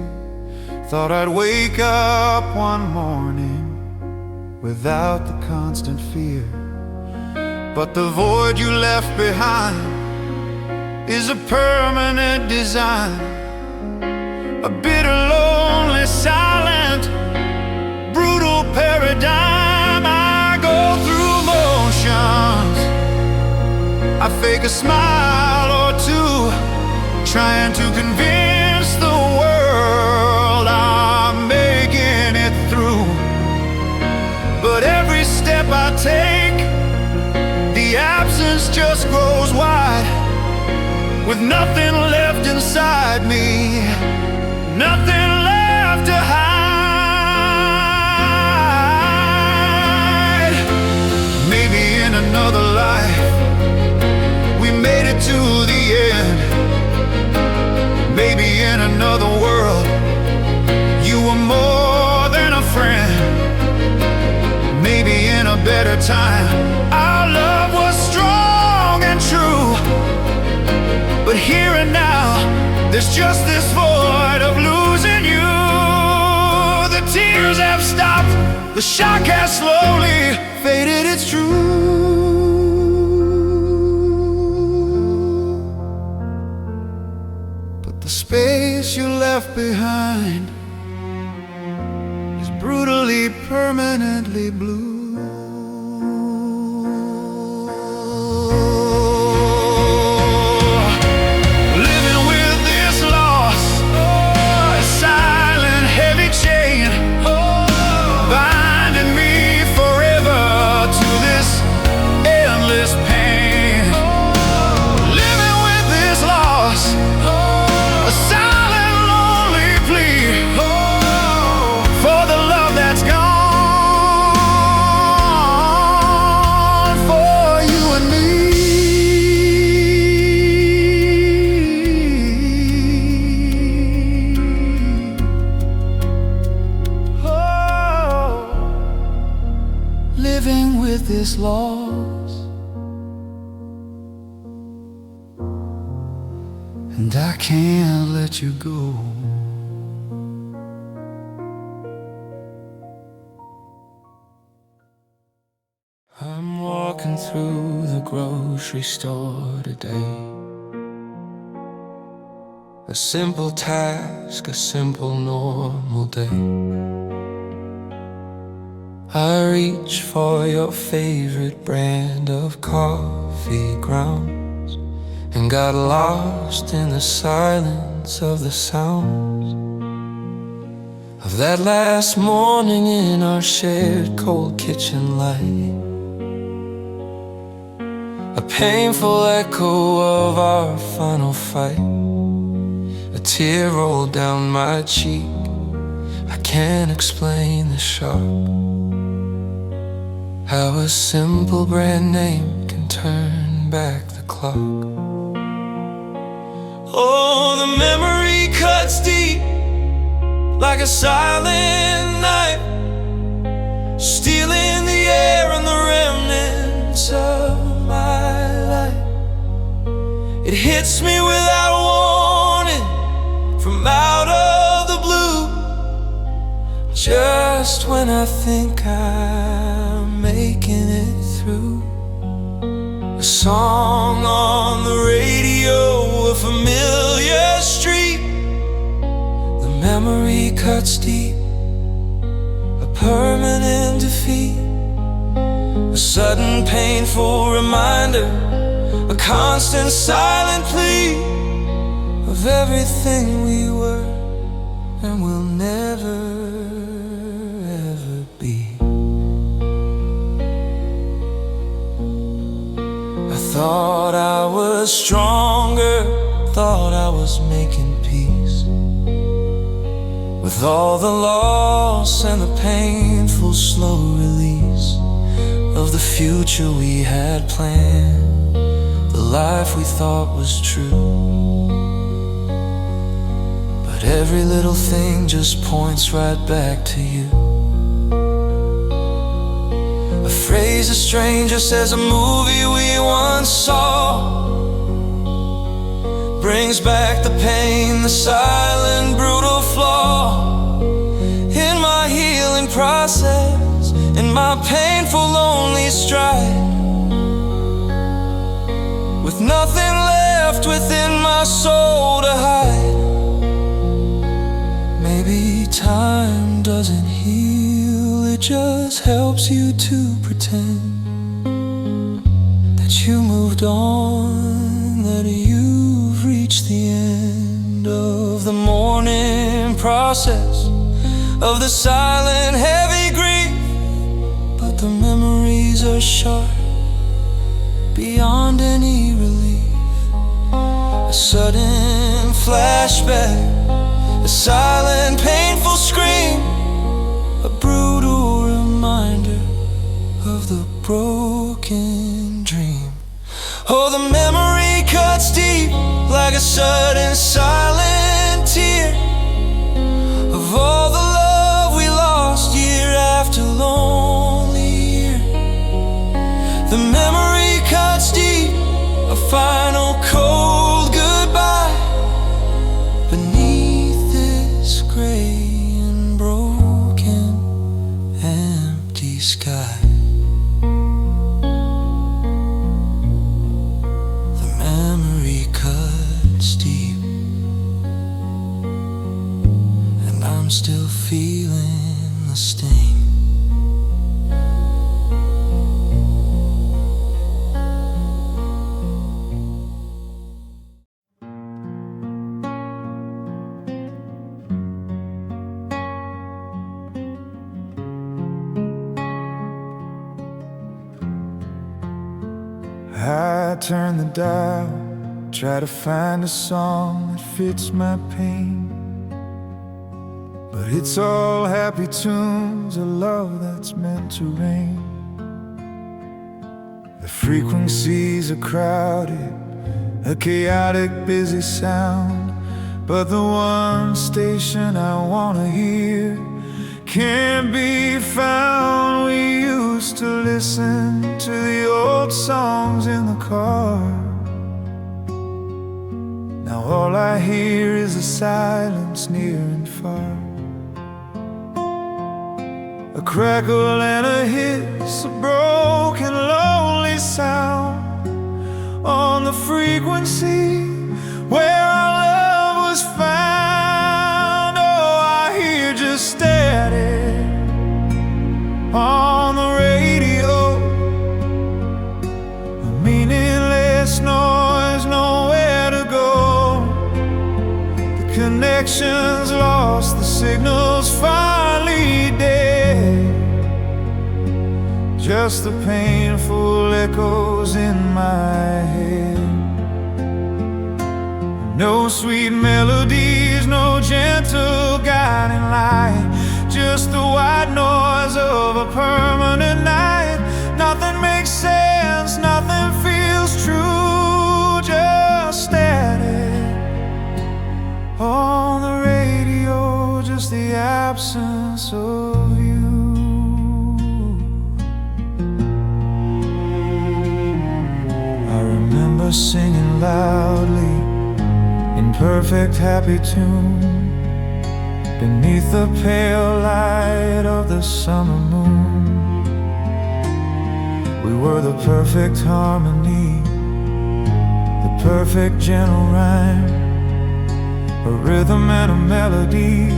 Thought I'd wake up one morning without the constant fear. But the void you left behind is a permanent design, a bitter, lonely, silent, brutal paradigm. I go through motions, I fake a smile or two, trying to convince the world I'm making it through. But every step I take, the absence just grows wide, with nothing left inside me, nothing left to hide. Maybe in another life we made it to the end. Maybe in another world you were more than a friend. Maybe in a better time our love was strong and true. But here and now there's just this void of losing you. The tears have stopped, the shock has slowly faded, it's true. But the space you left behind is brutally, permanently blue. Living with this loss, and I can't let you go. I'm walking through the grocery store today. A simple task, a simple normal day. I reach for your favorite brand of coffee grounds, and got lost in the silence of the sounds of that last morning in our shared cold kitchen light. A painful echo of our final fight. A tear rolled down my cheek, I can't explain the shock. How a simple brand name can turn back the clock. Oh, the memory cuts deep like a silent knife, stealing the air and the remnants of my life. It hits me without warning, just when I think I'm making it through. A song on the radio, a familiar street. The memory cuts deep, a permanent defeat. A sudden painful reminder, a constant silent plea of everything we were and will never ever be. I thought I was stronger, thought I was making peace with all the loss and the painful slow release of the future we had planned, the life we thought was true. But every little thing just points right back to you. A phrase a stranger says, a movie we once saw, brings back the pain, the silent, brutal flaw in my healing process, in my painful, lonely stride. With nothing left within my soul to hide. Maybe time doesn't heal, it just helps you to pretend that you moved on, that you've reached the end of the mourning process, of the silent, heavy grief. But the memories are sharp, beyond any relief. A sudden flashback, a silent, painful scream, a brutal reminder of the broken dream. Oh, the memory cuts deep like a sudden silent tear of all the love we lost year after lonely year. The memory cuts deep, a final cold goodbye beneath this gray and broken empty sky. The memory cuts deep, and I'm still feeling the sting. I turn the dial, try to find a song that fits my pain, but it's all happy tunes, a love that's meant to rain. The frequencies are crowded, a chaotic, busy sound, but the one station I wanna hear can't be found. We used to listen to the old songs in the car. Now all I hear is the silence near and far. A crackle and a hiss, a broken, lonely sound on the frequency where our love was found. Oh, I hear just static on the radio, a meaningless noise, nowhere to go. The connection's lost, the signal's finally dead. Just the painful echoes in my head. No sweet melodies, no gentle guiding light, just the white noise of a permanent night. Nothing makes sense, nothing feels true, just static on the radio, just the absence of you. I remember singing loudly in perfect happy tune, beneath the pale light of the summer moon. We were the perfect harmony, the perfect gentle rhyme, a rhythm and a melody,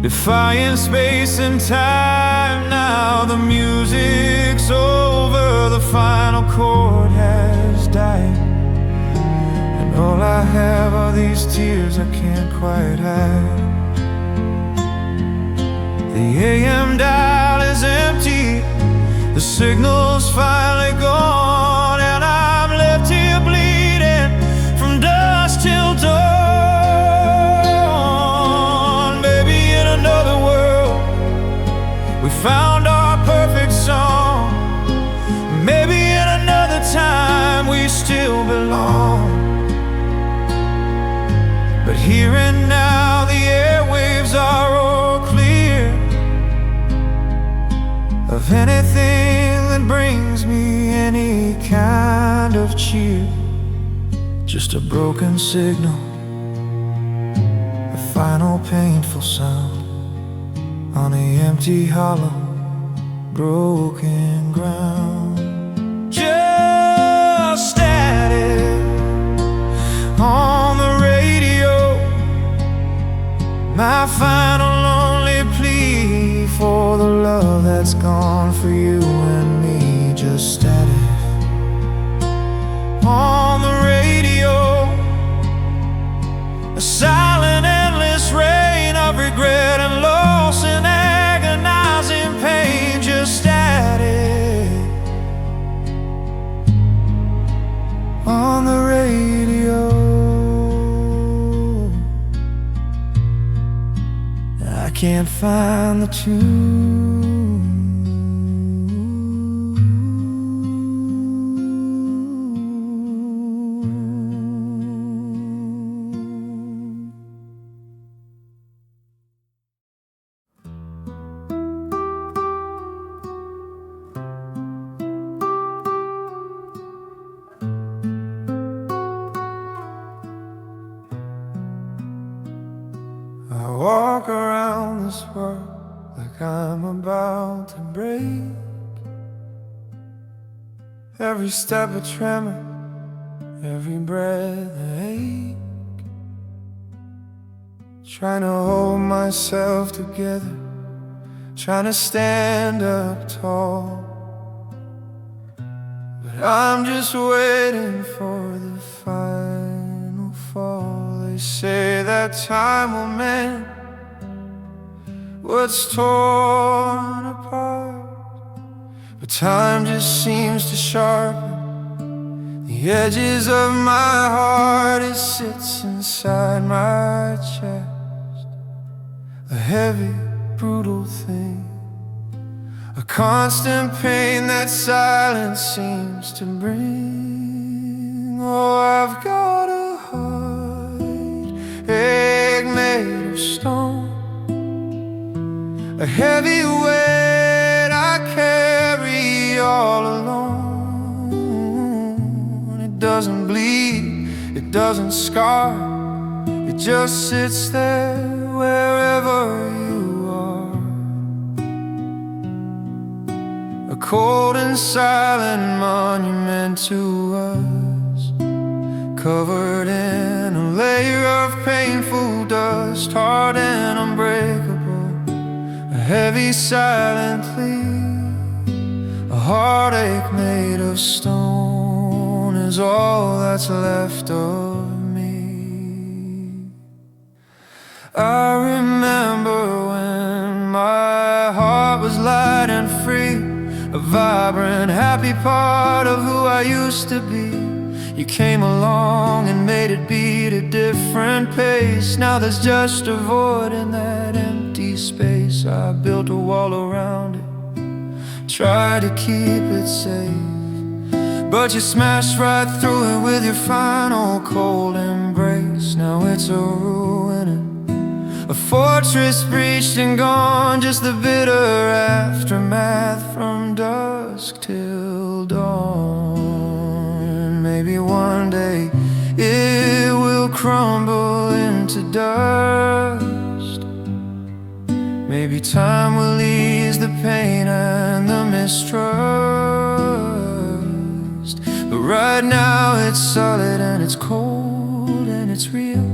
defying space and time. Now the music's over, the final chord has died, and all I have are these tears I can't quite hide. The AM dial is empty, the signal's finally gone, and I'm left here bleeding from dusk till dawn. Maybe in another world we found our perfect song. Maybe in another time we still belong. But here and now the airwaves are all clear of anything that brings me any kind of cheer. Just a broken signal, a final painful sound on the empty, hollow, broken ground. Just static on the radio, my final lonely plea for the love that's gone for you and me. Just static on the radio, a silent endless rain of regret and loss and agonizing pain. Just static on the radio. I can't find the tune. I walk around this world like I'm about to break. Every step a tremor, every breath an ache. Trying to hold myself together, trying to stand up tall. But I'm just waiting for the final fall. They say that time will mend what's torn apart, but time just seems to sharpen the edges of my heart. It sits inside my chest, a heavy, brutal thing, a constant pain that silence seems to bring. Oh, I've got a heartache made of stone, a heavy weight I carry all alone. It doesn't bleed, it doesn't scar, it just sits there wherever you are. A cold and silent monument to us, covered in a layer of painful dust, hard and unbreakable, a heavy silent plea. A heartache made of stone is all that's left of me. I remember when my heart was light and free, a vibrant, happy part of who I used to be. You came along and made it beat a different pace. Now there's just a void in that empty space. I built a wall around it, tried to keep it safe, but you smashed right through it with your final cold embrace. Now it's a ruin, a fortress breached and gone, just the bitter aftermath from dusk till dawn. Maybe one day it will crumble into dust. Maybe time will ease the pain and the mistrust, but right now it's solid and it's cold and it's real.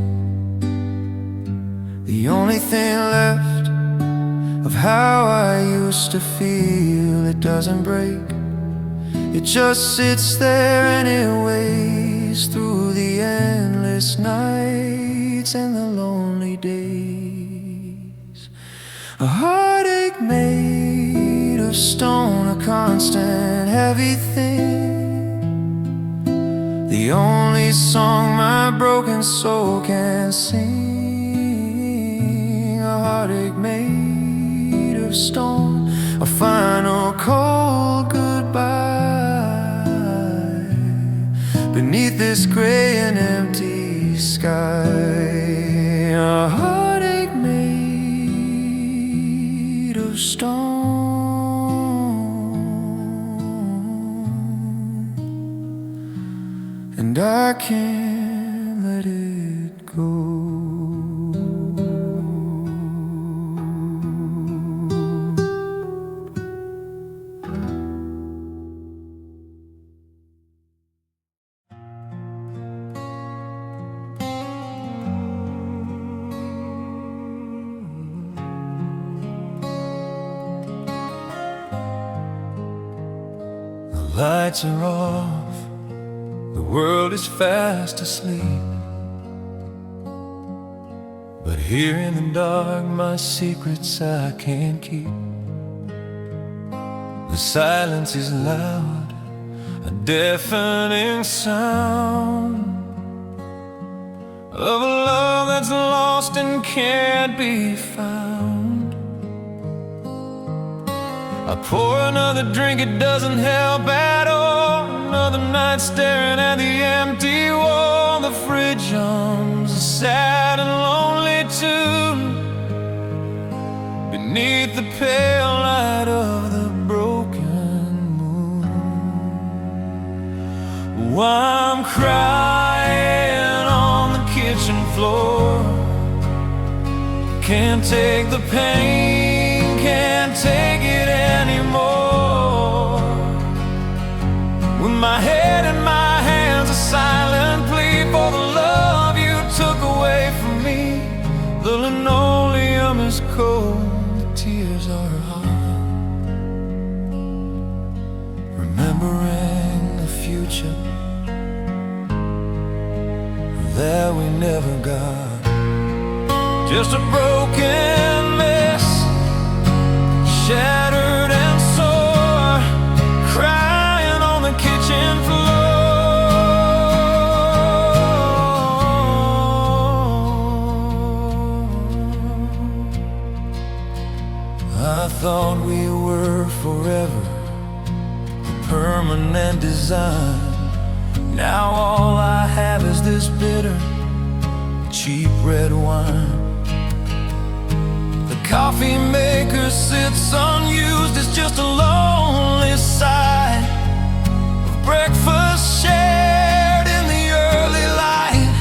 The only thing left of how I used to feel, it doesn't break. It just sits there and it waits through the endless nights and the lonely days. A heartache made of stone, a constant heavy thing, the only song my broken soul can sing. A heartache made of stone, a final cold goodbye beneath this gray and empty sky. A heartache made of stone, and I can't let it go. Lights are off, the world is fast asleep, but here in the dark my secrets I can't keep. The silence is loud, a deafening sound of a love that's lost and can't be found. I pour another drink, it doesn't help at all. Another night staring at the empty wall. The fridge hums a sad and lonely tune beneath the pale light of the broken moon. Oh, I'm crying on the kitchen floor. Can't take the pain, can't take it anymore. With my head in my hands, a silent plea for the love you took away from me. The linoleum is cold, the tears are hot. Remembering the future that we never got. Just a broken mess, shattered and sore, crying on the kitchen floor. I thought we were forever, a permanent design. Now all I have is this bitter, cheap red wine. Coffee maker sits unused, it's just a lonely sight of breakfast shared in the early light.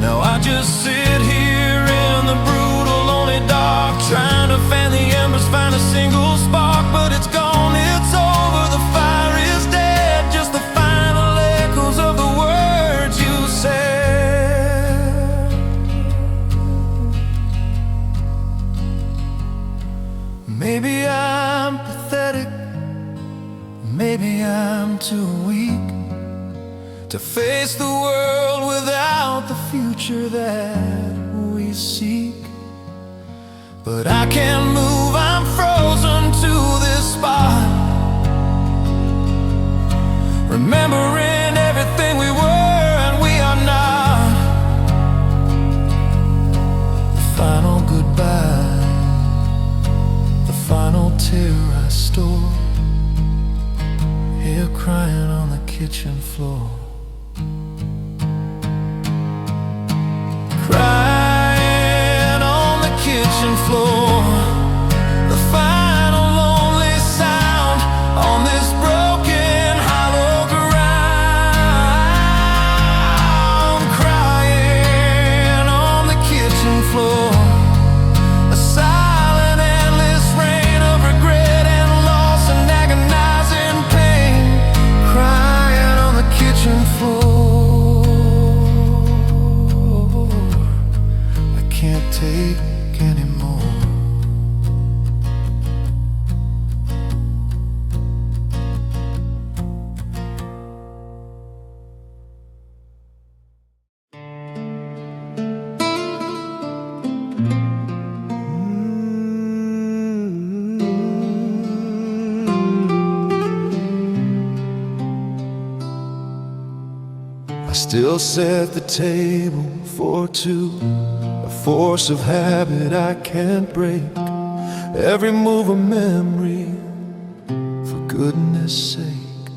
Now I just sit here in the brutal, lonely dark, trying to fan the embers, find a single spark, but it's gone, it's over, the fire is dead. Just the final echoes of the words you said. Maybe I'm pathetic, maybe I'm too weak to face the world without the future that we seek. But I can't move, I'm frozen to this spot, remembering everything we were and we are not. The final goodbye, final tear I store, here crying on the kitchen floor. Crying on the kitchen floor, the final lonely sound on this broken hollow ground. Crying on the kitchen floor, a still set the table for two, a force of habit I can't break. Every move a memory, for goodness sake.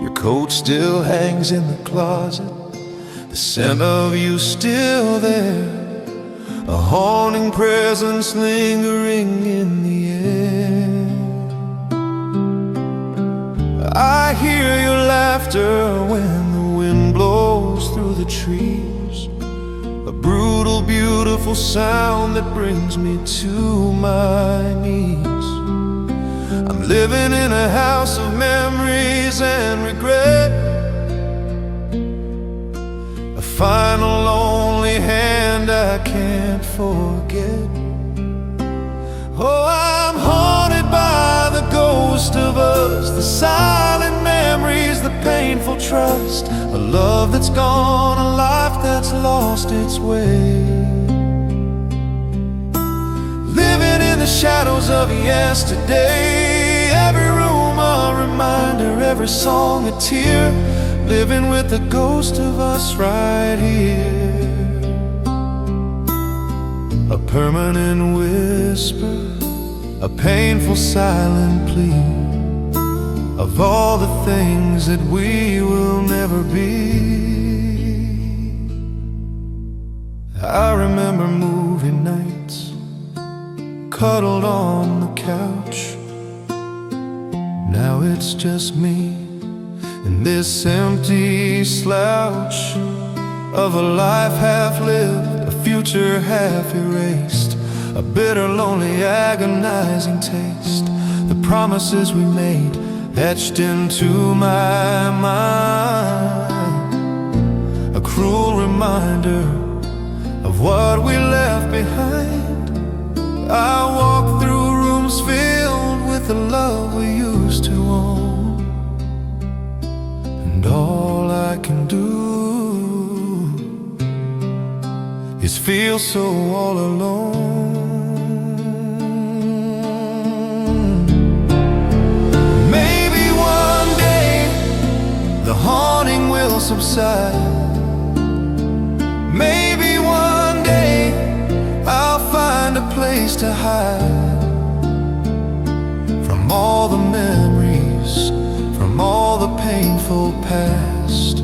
Your coat still hangs in the closet, the scent of you still there, a haunting presence lingering in the air. I hear your laughter when the wind blows through the trees, a brutal, beautiful sound that brings me to my knees. I'm living in a house of memories and regret, a final lonely hand I can't forget. Oh, I'm haunted by the ghost of us, the silent memories, the painful trust, a love that's gone, a life that's lost its way. Living in the shadows of yesterday, every room a reminder, every song a tear, living with the ghost of us right here. A permanent whisper, a painful silent plea, of all the things that we will never be. I remember movie nights, cuddled on the couch. Now it's just me in this empty slouch of a life half lived, a future half erased, a bitter, lonely, agonizing taste. The promises we made etched into my mind, a cruel reminder of what we left behind. I walk through rooms filled with the love we used to own, and all I can do is feel so all alone. Maybe one day the haunting will subside. Maybe one day I'll find a place to hide from all the memories, from all the painful past,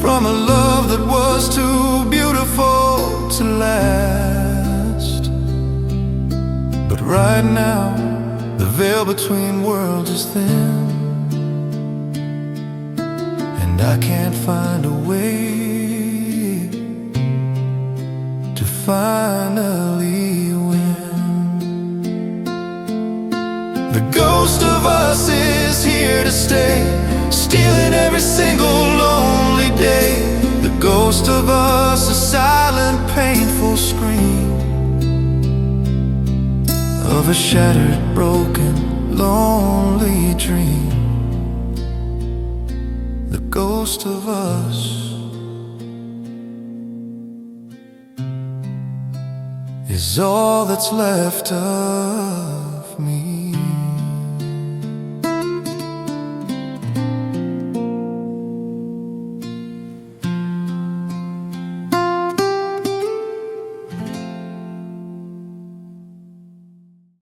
from a love that was too beautiful to last. But right now, the veil between worlds is thin, and I can't find a way to finally win. The ghost of us is here to stay, stealing every single lonely day. The ghost of us, a silent, painful scream of a shattered, broken, lonely dream. The ghost of us is all that's left of